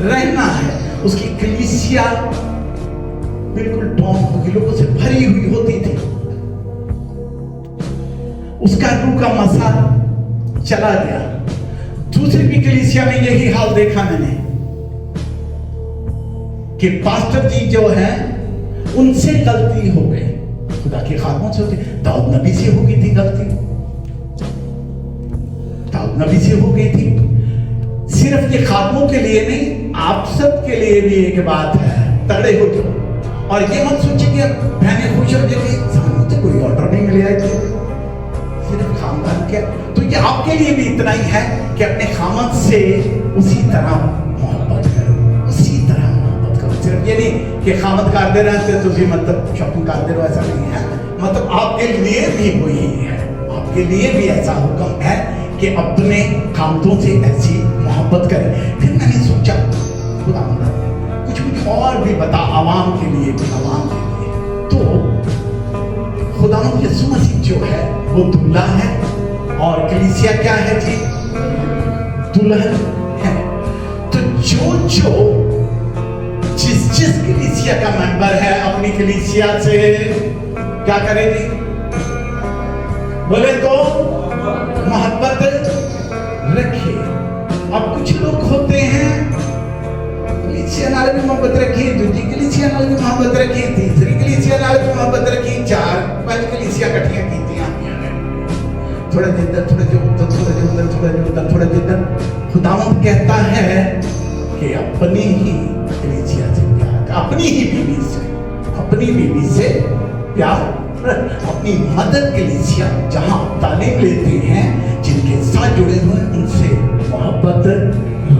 रहना है। उसकी कलीसिया बिल्कुल टॉम लोगों से भरी हुई होती थी। उसका रूह का मसा चला गया। दूसरी भी कलीसिया में यही हाल देखा मैंने कि पास्टर जी जो है उनसे गलती हो गई, खुदा के खादमों से होती। दाऊद नबी से हो गई थी गलती, दाऊद नबी से हो गई थी। सिर्फ ये खादमों के लिए नहीं, आप सब के लिए भी एक बात है, तगड़े हो जाओ। और ये मत सोचिए कि बहनें खुश हो जाएगी, सामने तो कोई ऑर्डर नहीं मिले आए थे, सिर्फ खानदान के। तो ये आपके लिए भी इतना ही है कि अपने खामद से उसी तरह मोहब्बत करो, उसी तरह मोहब्बत करो। सिर्फ ये नहीं कि खामद करते रहते तो भी मतलब शॉपिंग करते रहो, ऐसा नहीं है। मतलब आपके लिए भी वही है, आपके लिए भी ऐसा हुक्म है कि अपने खामदों से ऐसी मोहब्बत करें। फिर मैंने सोचा खुदा कुछ कुछ और भी बता आवाम के लिए भी, आवाम के लिए। तो खुदा यीशु मसीह जो है वो दूल्हा है और कलीसिया क्या है जी, दुल्हन है। तो जो जो जिस कलीसिया का मेंबर है अपनी कलीसिया से क्या करेगी? बोले तो मोहब्बत रखे। अब कुछ लोग होते हैं कलीसिया नाल भी मोहब्बत रखी, दूसरी कलीसिया नाल भी मोहब्बत रखी, तीसरी कलीसिया नाल भी मोहब्बत रखी, 4-5 कलीसिया इकट्ठियां कीतियां, थोड़ा जिधर थोड़ा जो उधर, थोड़ा जो उधर, थोड़ा जो उधर, थोड़ा जिधर। खुदावंद कहता है कि अपनी ही कलीसिया से प्यार, अपनी बीवी से प्यार, अपनी मदर कलीसिया जहां तालीम लेते हैं, जिनके साथ जुड़े हुए उनसे मोहब्बत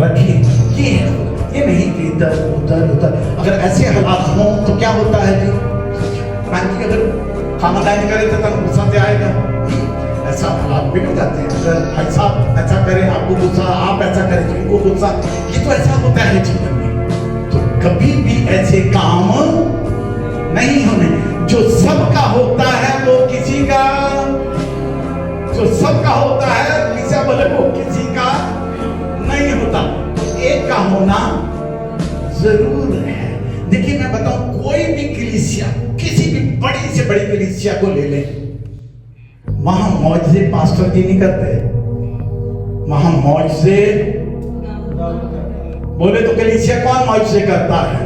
रखें। ये नहीं कि इधर उधर। अगर ऐसे हालात हों तो क्या होता है जी? अगर खाना नहीं करे तो तब गुस्सा से आएगा, ऐसा हालात बिगड़ जाते हैं। अगर भाई साहब ऐसा करें आपको गुस्सा, आप ऐसा करें इनको गुस्सा, ये तो ऐसा होता है जीवन में। तो कभी भी ऐसे काम नहीं होने। जो सबका होता है वो किसी का, जो सबका होता है किसी बोले वो किसी का नहीं होता, एक का होना जरूर है। देखिए मैं बताऊं, कोई भी कलीसिया, किसी भी बड़ी से बड़ी कलीसिया को ले ले, वहां मौजज़े पास्टर जी नहीं करते, वहां मौजज़े बोले तो कलीसिया कौन मौजज़े करता है?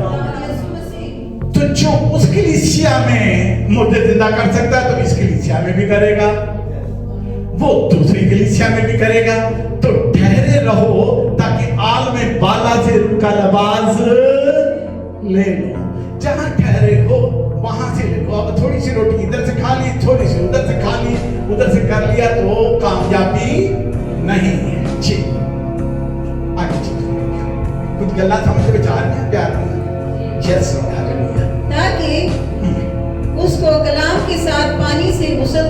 तो जो उस कलीसिया में मुर्दे जिंदा कर सकता है तो इस कलीसिया में भी करेगा, वो दूसरी कलीसिया में भी करेगा। तो ठहरे रहो ताकि आल में बाला से का लबास ले लो। जहां ठहरे हो वहां से ले लो। अब थोड़ी सी रोटी इधर से खा ली, थोड़ी सी उधर से खा ली, उधर से कर लिया तो कामयाबी नहीं है। जी आगे कुछ गल्ला समझ के विचार में प्यार में यस ताकि उसको कलाम के साथ पानी से गुसल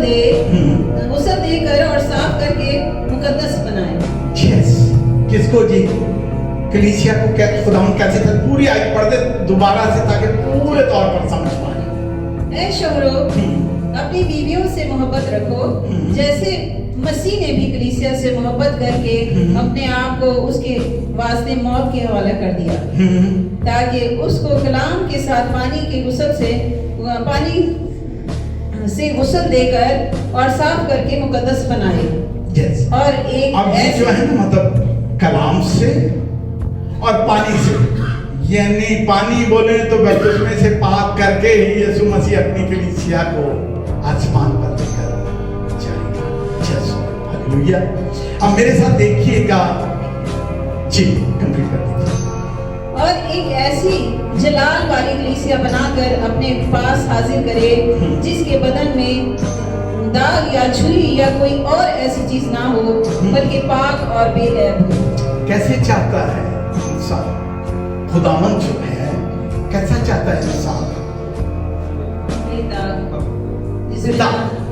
देकर और साफ करके मुकद्दस बनाए। यस किसको जी? कलीसिया को। क्या खुदावंद कैसे था? पूरी आयत पढ़ दे दोबारा से ताकि पूरे तौर पर समझ पाए। ऐ शोहरों, अपनी बीवियों से मोहब्बत रखो जैसे मसीह ने भी कलीसिया से मोहब्बत करके अपने आप को उसके वास्ते मौत के हवाला कर दिया, ताकि उसको कलाम के साथ पानी से गुसल देकर और साफ करके मुकद्दस बनाए। yes. और एक अब ये जो है ना, मतलब कलाम से और पानी से, यानी पानी बोले तो बपतिस्मे में से पाक करके ही यीशु मसीह अपनी कलीसिया को आसमान पर लेकर जाएगा। Yes hallelujah. अब मेरे साथ देखिएगा जी, कंप्लीट कर दीजिए। और एक ऐसी जलाल वाली कलीसिया बनाकर अपने पास हाजिर करे जिसके बदन में दाग या छुरी या कोई और ऐसी चीज ना हो, बल्कि पाक और बेऐब हो। कैसे चाहता है इंसान? खुदावंद जो है कैसा चाहता है इंसान?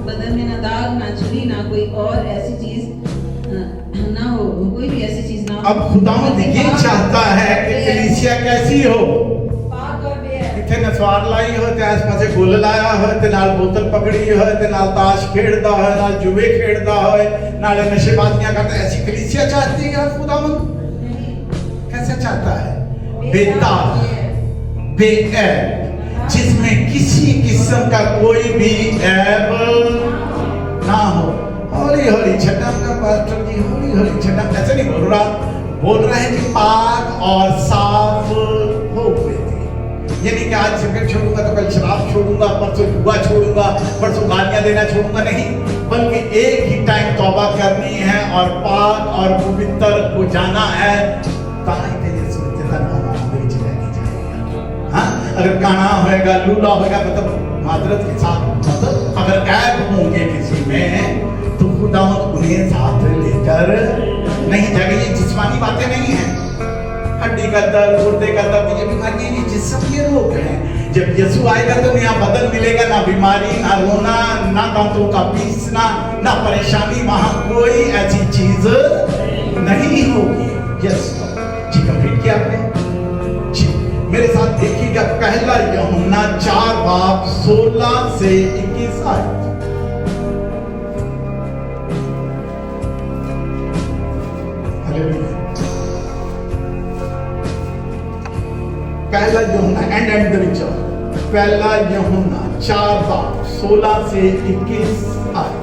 बदन में ना दाग, ना छुरी, ना कोई और ऐसी चीज ना हो, कोई भी ऐसी चीज ना हो। अब खुदावंद ये चाहता है कि कलीसिया कैसी हो? पाक और बेऐब। इथे नसवार लाई हो ते आस-पासे गुल लाया हो ते नाल बोतल पकड़ी हो ते नाल ताश खेड़दा हो, नाल जुए खेड़दा हो, नाल नशेबाजियां करता। ऐसी कलीसिया चाहती है खुदावंद? कैसा चाहता है? बेदाग, बेऐब, जिसमें किसी किस्म का कोई भी ऐब ना हो। हौली हौली छटक पास्टर जी, हौली हौली छटक। ऐसे नहीं बोल रहा है कि पाक और साफ हो गए थे। यानी कि आज सिगरेट छोड़ूंगा तो कल शराब छोड़ूंगा, परसों जुआ छोड़ूंगा, परसों गालियां देना छोड़ूंगा, नहीं, बल्कि एक ही टाइम तौबा करनी है और पाक और पवित्र को जाना है। अगर काना होएगा, लूला होएगा, मतलब मादरत के साथ, मतलब अगर ऐब होंगे किसी में तो खुदावंद उन्हें साथ लेकर नहीं जाएगा। ये जिस्मानी बातें नहीं है, हड्डी का दर्द, गुर्दे का दर्द, ये बीमारी, ये जिस्म के रोग हैं। जब यीशु आएगा तो नया बदन मिलेगा, ना बीमारी, ना रोना, ना दांतों का पीसना, ना परेशानी, वहां कोई ऐसी चीज नहीं होगी। यस जी, कंप्लीट किया आपने जी। मेरे साथ देखिएगा पहला यूहन्ना 4:16 से 21 आयत। पहला यूहन्ना, एंड द विच पहला यूहन्ना 4:16 से 21 आए।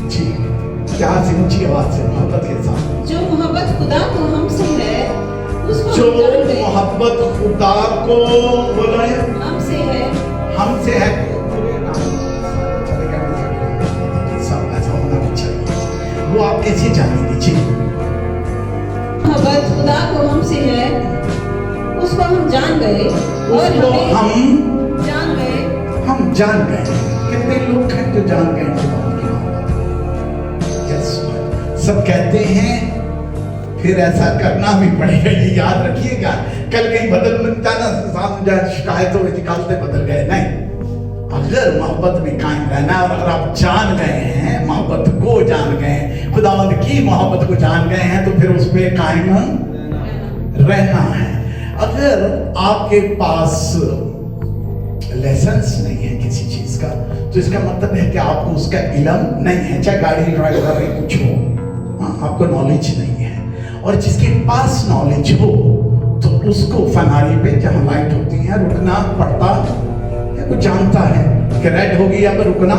जी क्या से ऊंची आवाज से मोहब्बत के साथ, जो मोहब्बत खुदा को हमसे है उसको जो हम जान गए। मोहब्बत खुदा को बोलो है हमसे है हमसे है, सब ऐसा होना भी चाहिए। वो आप कैसे जानेंगे? जी मोहब्बत खुदा को हमसे है उसको हम जान गए और उसको हमें जान गए। हम जान गए। कितने लोग हैं जो जान गए खुदा की मोहब्बत? यस, सब कहते हैं, फिर ऐसा करना भी पड़ेगा। ये याद रखिएगा, कल कहीं बदल मिलता ना साथ शिकायतों में निकालते बदल गए नहीं। अगर मोहब्बत में कायम रहना, और अगर आप जान गए हैं, मोहब्बत को जान गए, खुदावंद की मोहब्बत को जान गए हैं, तो फिर उस पर कायम रहना है। अगर आपके पास लाइसेंस नहीं है किसी चीज का, तो इसका मतलब है कि आपको उसका इल्म नहीं है। चाहे गाड़ी ड्राइव कर रहे कुछ हो, आपको नॉलेज नहीं है। और जिसके पास नॉलेज हो तो उसको फनारी पे जहाँ लाइट होती है रुकना पड़ता है, कुछ जानता है कि रेड होगी यहाँ पर रुकना।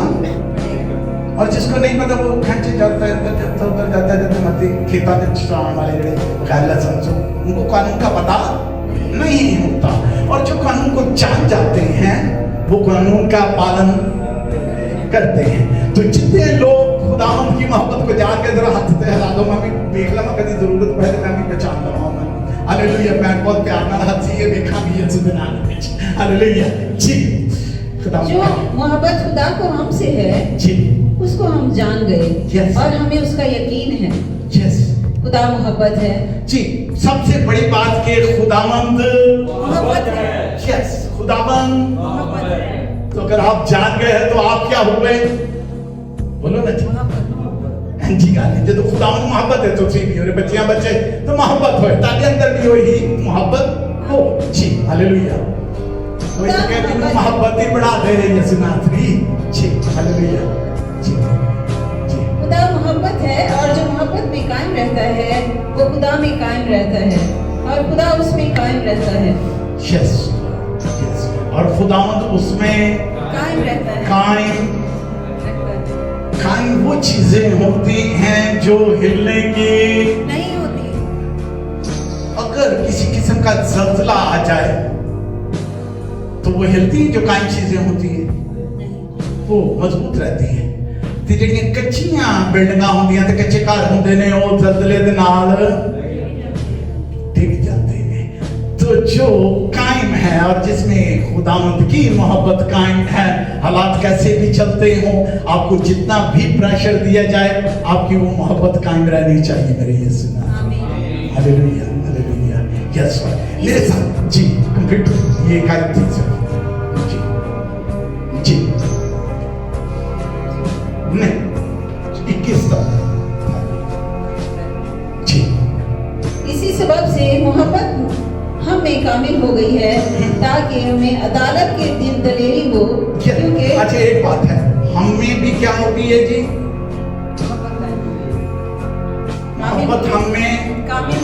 और जिसको नहीं पता वो खींचे जाता है, इधर जाता है उधर जाता है, जैसे मत खेता में चलाने वाले जड़े गैर लाइसेंस हो, उनको कानून का पता नहीं होता। और जो कानून को जान जाते हैं वो कानून का पालन करते हैं। तो जितने लोग खुदावंद की मोहब्बत को जान के जरा हाथ से हिला दो, मैं भी देख लूंगा कभी जरूरत पड़े तो मैं भी पहचान लूंगा। हालेलुया, मैं बहुत प्यार ना हाथ से ये देखा भी है सुबह नाम। हालेलुया जी। जो मोहब्बत खुदा को हमसे है जी उसको हम जान गए Yes. और हमें उसका यकीन है। यस खुदा मोहब्बत है जी। सबसे बड़ी बात के खुदावंद मोहब्बत है। यस, खुदावंद। मोहब्बत है। तो अगर आप जान गए हैं तो आप क्या हुए? बोलो ना जी। जी गाली जो तो खुदावंद मोहब्बत है तो ठीक है, बच्चियां बच्चे तो मोहब्बत हो, ताकि अंदर भी हो ही मोहब्बत हो। जी हालेलुया। तो इसे कहते हैं मोहब्बत ही बढ़ा दे रही है सुनाथरी जी। हालेलुया जी जी। खुदा मोहब्बत है और जो मोहब्बत में कायम रहता है वो खुदा में कायम रहता है और खुदा उसमें कायम रहता है। Yes yes. और खुदावंद उसमें कायम रहता है। कायम वो चीजें होती हैं जो हिलने की नहीं होती। अगर किसी किस्म का जल्जला आ जाए तो वो हिलती है। जो कायम चीजें होती हैं वो मजबूत रहती हैं। ते ਜਿਹੜੀਆਂ ਕੱਚੀਆਂ ਬਿਲਡਿੰਗਾਂ ਹੁੰਦੀਆਂ ਤੇ ਕੱਚੇ ਘਰ ਹੁੰਦੇ ਨੇ ਉਹ ਜ਼ਲਜ਼ਲੇ ਦੇ ਨਾਲ ਡਿੱਗ ਜਾਂਦੇ ਨੇ। तो जो कायम है और जिसमें खुदावंद की मोहब्बत कायम है, हालात कैसे भी चलते हों, आपको जितना भी प्रेशर दिया जाए, आपकी वो मोहब्बत कायम रहनी चाहिए मेरे यीशु नाम। Hallelujah hallelujah. यस मेरे साथ जी कंप्लीट ये कायम थी सर जी जी नहीं 21 तक जी। इसी सबब से मोहब्बत हम में कामिल हो गई है ताकि हमें अदालत के दिन दलेरी हो। क्योंकि अच्छा एक बात है, हम में भी क्या होती है जी? मोहब्बत हम में कामिल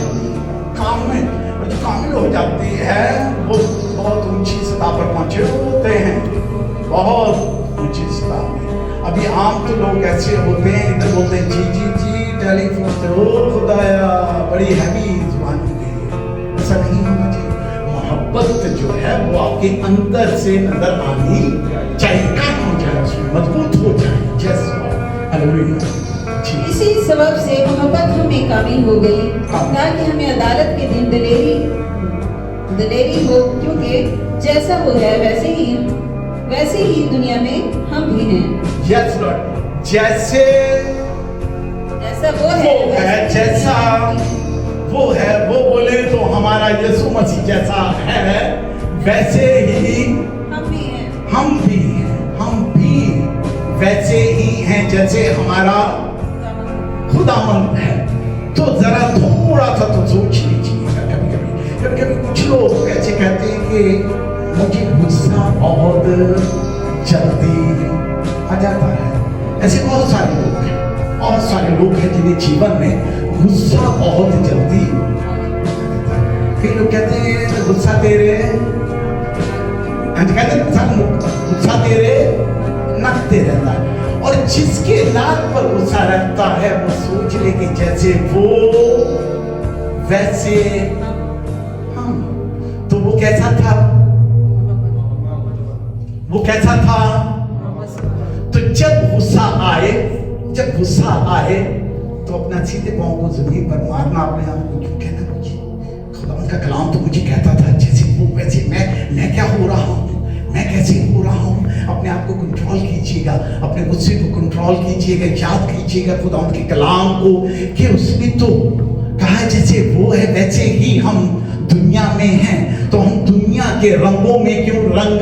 और जो कामिल हो जाती है वो बहुत ऊंची सतह पर पहुंचे होते हैं, बहुत ऊंची सतह में। अभी आम तो लोग ऐसे होते हैं, इधर बोलते हैं जी जी जी टेलीफोन से, ओ खुदाया बड़ी हैवी जुबान हो गई है। ऐसा नहीं होना चाहिए। मोहब्बत जो है वो आपके अंदर से नजर आनी चाहिए, कायम हो जाए, उसमें मजबूत हो जाए। जैसे हालेलुया। इसी सबब से मोहब्बत हमें कामिल हो गई ताकि हमें अदालत के दिन दलेरी हो। क्योंकि जैसा वो है वैसे ही दुनिया में हम भी हैं। Yes Lord. जैसे जैसा वो है जैसा वो है, वो बोले तो हमारा यीशु मसीह जैसा है वैसे ही हम भी हैं। हम भी वैसे ही हैं जैसे हमारा खुदावंद है। तो जरा थोड़ा सा तो सोच लीजिएगा। कभी कुछ लोग ऐसे कहते हैं कि मुझे गुस्सा बहुत जल्दी आ जाता है। ऐसे बहुत सारे लोग हैं बहुत सारे लोग हैं जिन्हें जीवन में गुस्सा बहुत जल्दी, कई लोग कहते हैं गुस्सा तेरे, कहते हैं गुस्सा तेरे नकते रहता है, और जिसके नाक पर गुस्सा रहता है वो सोच ले कि जैसे वो वैसे हम। तो वो कैसा था, वो कैसा था? तो जब गुस्सा आए तो अपना सीधे पांव को जमीन पर मारना, अपने आप को क्यों कहना, मुझे खुदा का कलाम तो मुझे कहता था जैसे वो वैसे मैं क्या हो रहा हूँ, मैं कैसे हो रहा हूँ। अपने आप को कंट्रोल कीजिएगा, अपने गुस्से को कंट्रोल कीजिएगा, याद कीजिएगा खुदा के कलाम को कि उसने तो कहा जैसे वो है वैसे ही हम दुनिया में हैं, तो हम दुनिया के रंगों में क्यों रंग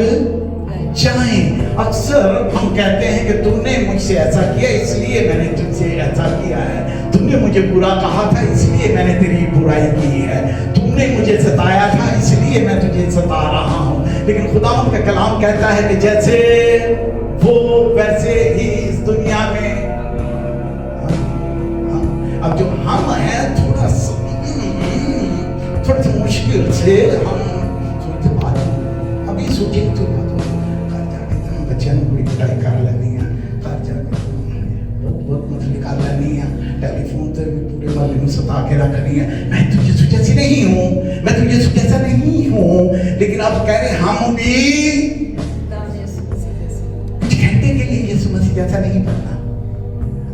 जाएं। अक्सर हम कहते हैं कि तुमने मुझसे ऐसा किया इसलिए मैंने तुझसे ऐसा किया है, तुमने मुझे बुरा कहा था इसलिए मैंने तेरी बुराई की है, तुमने मुझे सताया था इसलिए मैं तुझे सता रहा हूं। लेकिन खुदा का कलाम कहता है कि जैसे वो वैसे ही इस दुनिया में अब जो हम हैं थोड़ा सा मुश्किल से हम अभी सोचे तो बच्चों को पिटाई कर लेनी है, घर जाके बहुत मतलब कर लेनी है, टेलीफोन से पूरे वाले में सता के रखनी है, मैं तुझे जैसी नहीं हूँ, मैं तुझे जैसा नहीं हूँ। लेकिन अब कह रहे हम भी कुछ घंटे के लिए यीशु मसीह जैसा नहीं बनना।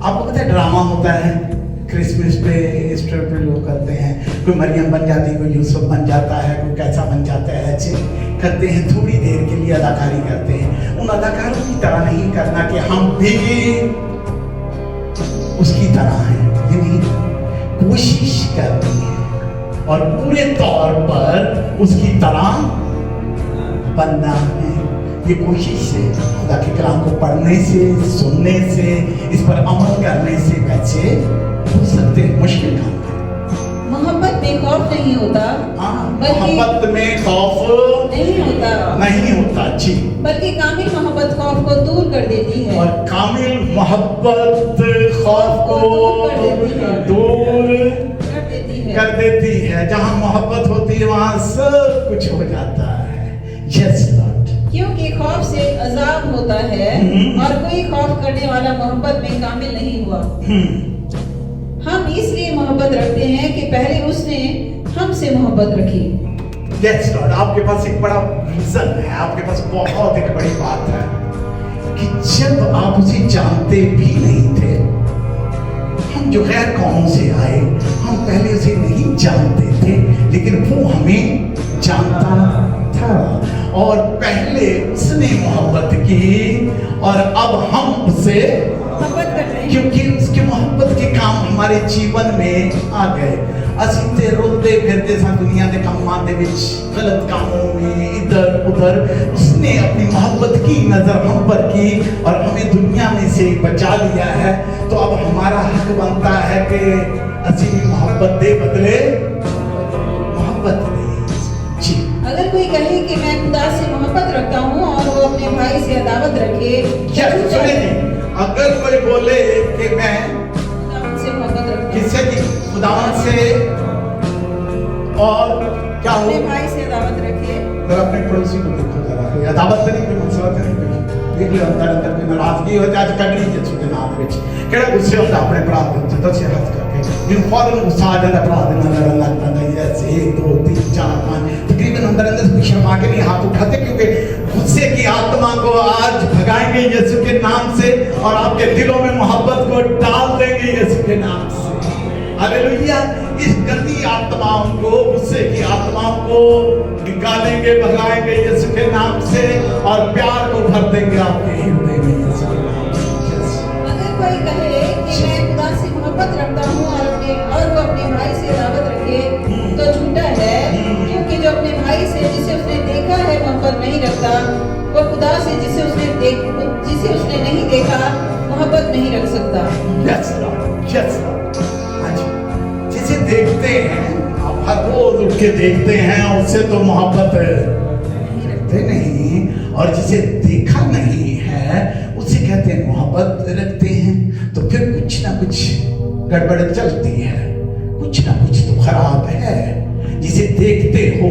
आपको पता है ड्रामा होता है क्रिसमस पे, ईस्टर पे लोग करते हैं, कोई मरियम बन जाती है, कोई यूसुफ बन जाता है, कोई कैसा बन जाता है, ऐसे करते हैं, थोड़ी देर के लिए अदाकारी करते हैं। उन अदाकारों की तरह नहीं करना कि हम भी उसकी तरह हैं, ये नहीं, कोशिश करनी है और पूरे तौर पर उसकी तरह बनना है। ये कोशिश से, खुदा के कलाम को पढ़ने से, सुनने से, इस पर अमल करने से कैसे हो सकते हैं, मुश्किल काम है। मोहब्बत में खौफ नहीं होता, मोहब्बत में खौफ नहीं होता जी, बल्कि कामिल मोहब्बत खौफ को दूर कर देती है, और कामिल मोहब्बत खौफ को दूर कर देती है। जहाँ मोहब्बत होती है वहाँ सब कुछ हो जाता है। यस लॉर्ड, क्योंकि खौफ से अजाब होता है और कोई खौफ करने वाला मोहब्बत में कामिल नहीं हुआ। हम इसलिए मोहब्बत रखते हैं कि पहले उसने हमसे मोहब्बत रखी। यस लॉर्ड, आपके पास एक बड़ा रीजन है, आपके पास बहुत एक बड़ी बात है कि जब आप उसे जानते भी नहीं थे, हम जो गैर कौमों से आए, हम पहले उसे नहीं जानते थे, लेकिन वो हमें जानता था और पहले उसने मोहब्बत की और अब हम उससे मोहब्बत कर रहे हैं, क्योंकि उसकी मोहब्बत के काम हमारे जीवन में आ गए। ਅਸੀਂ ਤੇ ਰੋਂਦੇ ਫਿਰਦੇ ਸਾਂ दुनिया के कामों ਦੇ ਵਿੱਚ, गलत कामों में इधर उधर, उसने अपनी मोहब्बत की नजर हम पर की और हमें दुनिया में से बचा लिया है। तो अब हमारा हक बनता है कि ਅਸੀਂ मोहब्बत दे बदले मोहब्बत दे जी। अगर कोई कहे कि मैं खुदा से मोहब्बत रखता हूँ और वो अपने भाई से अदावत रखे, क्या सुनिए, अगर कोई बोले कि मैं से मोहब्बत रखता हूँ, किससे की खुदावन से, और क्या हो अपने भाई से अदावत रखे, जरा अपने पड़ोसी को देखो, जरा कोई अदावत नहीं, कोई मुसीबत नहीं, देख लो अंदर अंदर कोई नाराजगी हो जाए कगड़ी जे सुने नाम विच केड़ा गुस्से होता अपने भरा दे जद से हੱਥ करके जिन फौरन गुस्सा आ जाता भरा दे नजर लग पैंदा है, ऐसे 1 2 3 4 5 तकरीबन अंदर अंदर से शर्मा के नहीं हाथ उठाते, क्योंकि गुस्से की आत्मा को आज भगाएंगे यीशु के नाम से और आपके दिलों में मोहब्बत को डाल देंगे यीशु के नाम से। हालेलुया। इस गंदी आत्माओं को, गुस्से की आत्माओं को निकालेंगे, भगाएंगे यीशु के नाम से और प्यार को भर देंगे आपके हृदय में यीशु के नाम से। अगर कोई कहे कि मैं खुदा से मोहब्बत रखता हूँ और वो अपने भाई से अदावत रखे तो झूठा है, क्योंकि जो अपने भाई से जिसे उसने देखा है मोहब्बत नहीं रखता, वो खुदा से जिसे उसने नहीं देखा मोहब्बत नहीं रख सकता। Yes Lord, yes Lord. जिसे देखते हैं आप हर रोज उठ के देखते हैं, उससे तो मोहब्बत रखते नहीं, और जिसे देखा नहीं है उससे कहते हैं मोहब्बत रखते हैं। तो फिर कुछ ना कुछ गड़बड़ चलती है, कुछ ना कुछ तो खराब है। जिसे देखते हो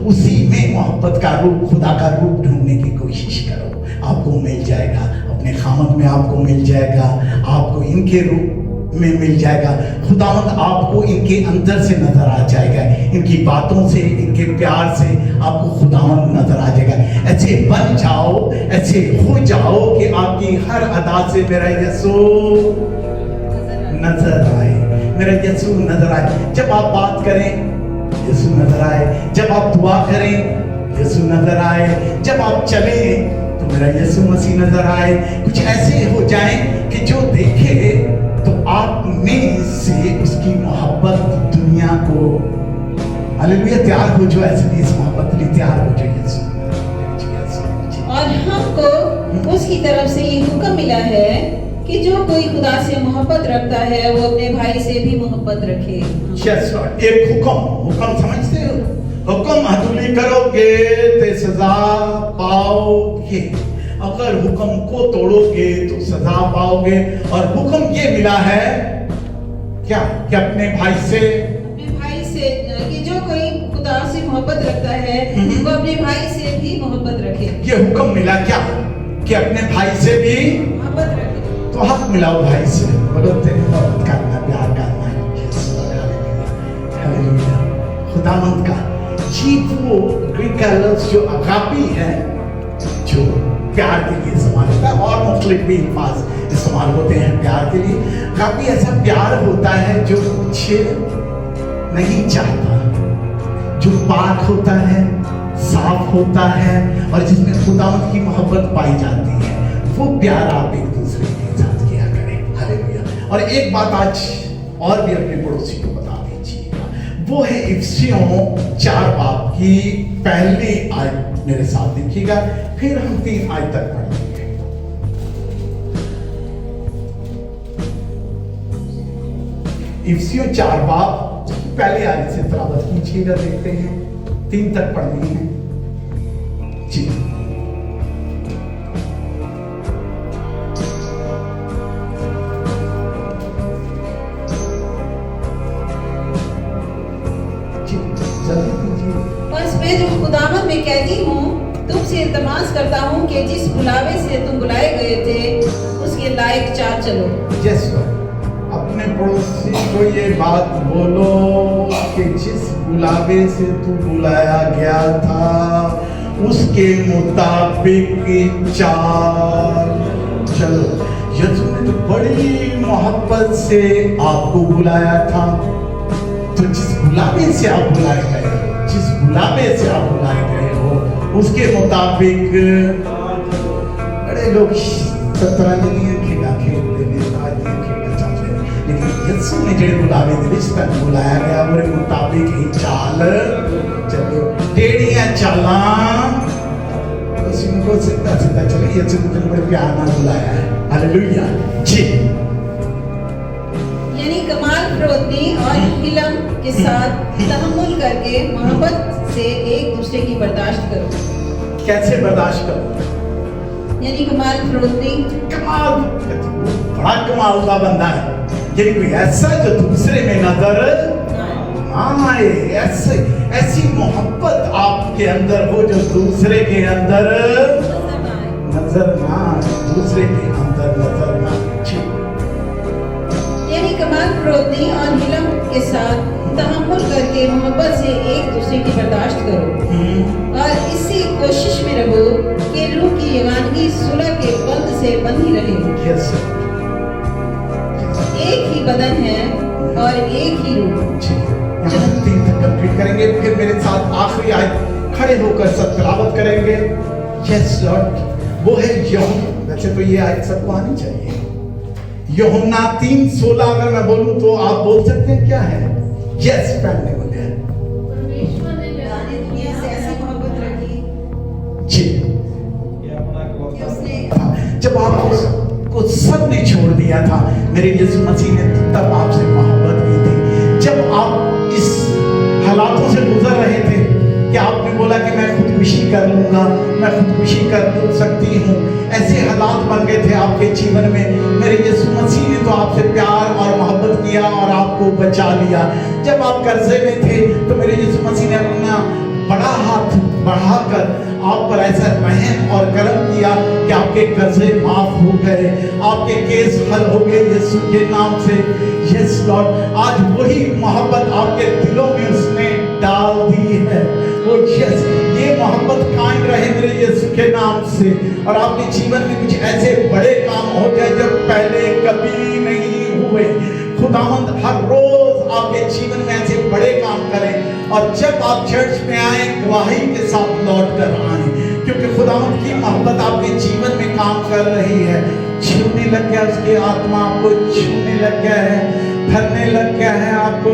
उसी में मोहब्बत का रूप, खुदा का रूप ढूंढने की कोशिश करो, आपको मिल जाएगा। अपने खामद में आपको मिल जाएगा, आपको इनके रूप में मिल जाएगा। खुदावंद आपको इनके अंदर से नजर आ जाएगा, इनकी बातों से, इनके प्यार से आपको खुदावंद नजर आ जाएगा। ऐसे बन जाओ, ऐसे हो जाओ कि आपकी हर अदा से मेरा यीशु नजर आए, मेरा यीशु नजर आए। जब आप बात करें यीशु नजर आए, जब आप दुआ करें यीशु नजर आए, जब आप चलें तो मेरा यीशु मसीह नजर आए। कुछ ऐसे हो जाए कि जो देखे तो आप में से उसकी मोहब्बत दुनिया को, हालेलुया, तैयार हो जो ऐसे इस मोहब्बत लिए तैयार हो जो यीशु। और हमको उसकी तरफ से ये हुक्म मिला है कि जो कोई खुदा से मोहब्बत रखता है वो अपने भाई से भी मोहब्बत रखे। यस लॉर्ड, एक हुक्म समझते हो? हुक्म अधूरी करोगे तो सजा पाओगे, अगर हुक्म को तोड़ोगे तो सजा पाओगे। और हुक्म ये मिला है क्या कि अपने भाई से कि जो कोई खुदा से मोहब्बत रखता है वो अपने भाई से भी मोहब्बत रखे। ये हुक्म मिला क्या कि अपने भाई से भी मोहब्बत रखे। तो हक मिलाओ भाई से, बोलो तेरी मोहब्बत करना, प्यार करना। हालेलुया, खुदावंद का जी वो ग्रीक का लफ्ज जो अगापी है, जो प्यार के लिए इस्तेमाल होता है, और मुख्तलिफ भी अल्फाज इस्तेमाल होते हैं प्यार के लिए। काफी ऐसा प्यार होता है जो कुछ नहीं चाहता, जो पाक होता है, साफ होता है, और जिसमें खुदावंद की मोहब्बत पाई जाती है। वो प्यार आप एक दूसरे के साथ किया करें। हालेलुया। और एक बात आज और भी अपने पड़ोसी को बता दीजिएगा, वो है इफिसियों 4 बाब की पहली आयत मेरे साथ देखिएगा, फिर हम 3 आयत तक पढ़ेंगे। इफिसियों 4 बाब पहले आयत से तिलावत कीजिएगा, देखते हैं 3 तक पढ़नी है जी। बस मैं जो खुदावंद में कहती हूँ, तुमसे इल्तमास करता हूँ कि जिस बुलावे से तुम बुलाए गए थे उसके लायक चाल चलो। यस, अपने पड़ोसी को ये बात बोलो कि जिस बुलावे से तू बुलाया गया था उसके मुताबिक चाल चलो। यीशु ने तो बड़ी मोहब्बत से आपको बुलाया था, तो जिस बुलावे से आप बुलाए गए, जिस बुलावे से आप बुलाए गए हो उसके मुताबिक। बड़े लोग शतरंज खेला खेलते हैं, खेलना चाहते हैं, लेकिन यीशु ने जो बुलावे दे जिस तक बुलाया गया वो मुताबिक ही चाल चलो। टेढ़ियां चाला उनको सीधा सीधा चले, यीशु ने बड़े प्यार ਨਾਲ बुलाया है। हालेलुया जी। यानी कमाल फरोख्ती और हिलम के साथ तहम्मुल करके मोहब्बत से एक दूसरे की बर्दाश्त करो। कैसे बर्दाश्त करो? यानी कमाल फरोख्ती, कमाल, बड़ा कमाल का बंदा है, यानी कोई ऐसा जो दूसरे में नजर आए, ऐसी मोहब्बत आपके अंदर हो जो दूसरे के अंदर नजर ना, दूसरे के अंदर नजर ना। यानी कमाल फरोख्ती और हिलम के साथ तहम्मुल करके मोहब्बत से एक दूसरे की बर्दाश्त करो, और इसी कोशिश में रहो कि रूह की यगानगी सुलह के बंध से बंधी रहे। Yes, एक ही बदन है और एक ही रूह। हम 3 तक कंप्लीट करेंगे, फिर मेरे साथ आखिरी आयत खड़े होकर सब तिलावत करेंगे। यस लॉर्ड, वो है यूहन्ना। वैसे तो ये आयत सबको आनी चाहिए। यूहन्ना 3:16 अगर मैं बोलूं तो आप बोल सकते हैं क्या है? यस, फ्रेंड ने बोले परमेश्वर ने खुदा ने दुनिया से ऐसी मोहब्बत रखी जी। जब आपको सब ने छोड़ दिया था, मेरे यीशु मसीह ने तब आपसे मोहब्बत की थी। जब आप इस हालातों से गुजर रहे थे कि आपने बोला कि मैं खुद खुदकुशी कर लूँगा, मैं खुदकुशी कर सकती हूँ। ऐसे हालात बन गए थे आपके जीवन में, मेरे यीशु मसीह ने तो आपसे प्यार और मोहब्बत किया और आपको बचा लिया। जब आप कर्जे में थे तो मेरे यीशु मसीह ने अपना बड़ा हाथ बढ़ाकर आप पर ऐसा रहम और करम किया कि आपके कर्जे माफ हो गए, आपके केस हल हो गए यीशु के नाम से। यस लॉर्ड, आज वही मोहब्बत आपके दिलों में उसने डाल दी है। वो यस, ये मोहब्बत कायम रहे मेरे यीशु के नाम से, और आपके जीवन में कुछ ऐसे बड़े काम हो जाए जो पहले कभी नहीं हुए। खुदावंद हर रोज आपके जीवन में ऐसे बड़े काम करें, और जब आप चर्च में आए गवाही के साथ लौट कर आए, क्योंकि खुदावंद की मोहब्बत आपके जीवन में काम कर रही है। छूने लग गया उसकी आत्मा, आपको छूने लग गया है, भरने लग गया है आपको।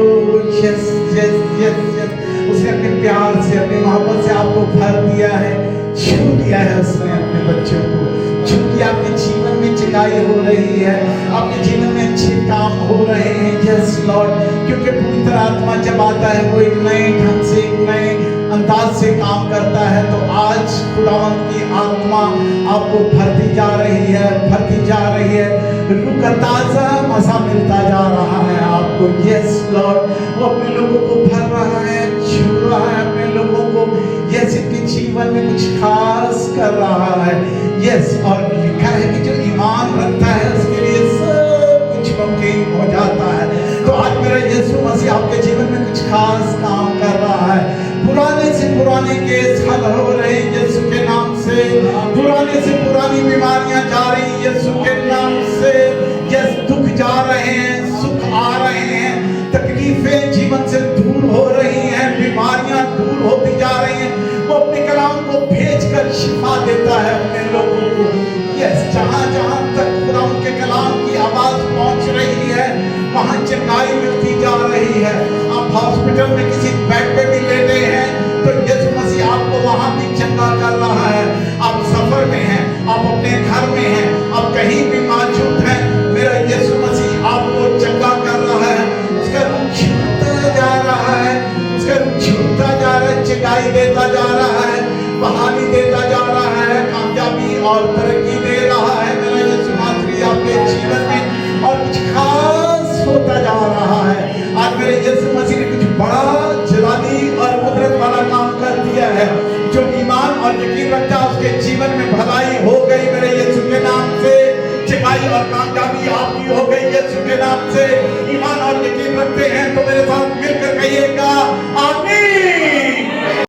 यस यस यस यस, उसने अपने प्यार से, अपनी मोहब्बत से आपको भर दिया है, छू दिया है उसने अपने बच्चों को। चूंकि आपके जीवन में चिकाई हो रही है, आपके जीवन में अच्छे काम हो रहे हैं। यस लॉर्ड, क्योंकि पवित्र आत्मा जब आता है वो एक नए ढंग से, एक नए अंदाज से काम करता है। तो आज खुदावंद की आत्मा आपको भरती जा रही है, भरती जा रही है, रूह का ताजा मज़ा मिलता जा रहा है आपको। यस लॉर्ड, वो अपने लोगों को भर रहा है, छू रहा है अपने लोगों को। यस, इनके जीवन में कुछ खास कर रहा है। यस, और लिखा है कि जो ईमान रखता है उसके लिए सब कुछ मुमकिन हो जाता है। तो आज मेरा यीशु मसीह आपके जीवन में कुछ खास काम कर रहा है। पुराने से पुराने केस हल हो रहे हैं यीशु के नाम से, पुराने से पुरानी बीमारियां जा रही यीशु के नाम से। यस, दुख जा रहे हैं, सुख आ रहे हैं, तकलीफें जीवन से दूर हो रही हैं, बीमारियां दूर होती जा रही हैं। वो अपने कलाम को भेजकर शिफा देता है अपने लोगों को। यस, जहां जहां तक खुदा उनके कलाम की आवाज पहुंच रही है वहां चंगाई मिलती जा रही है। आप हॉस्पिटल में किसी बेड पे भी लेटे हैं तो यीशु मसीह आपको वहां भी चंगा कर रहा है। आप सफर में हैं, आप अपने घर में हैं,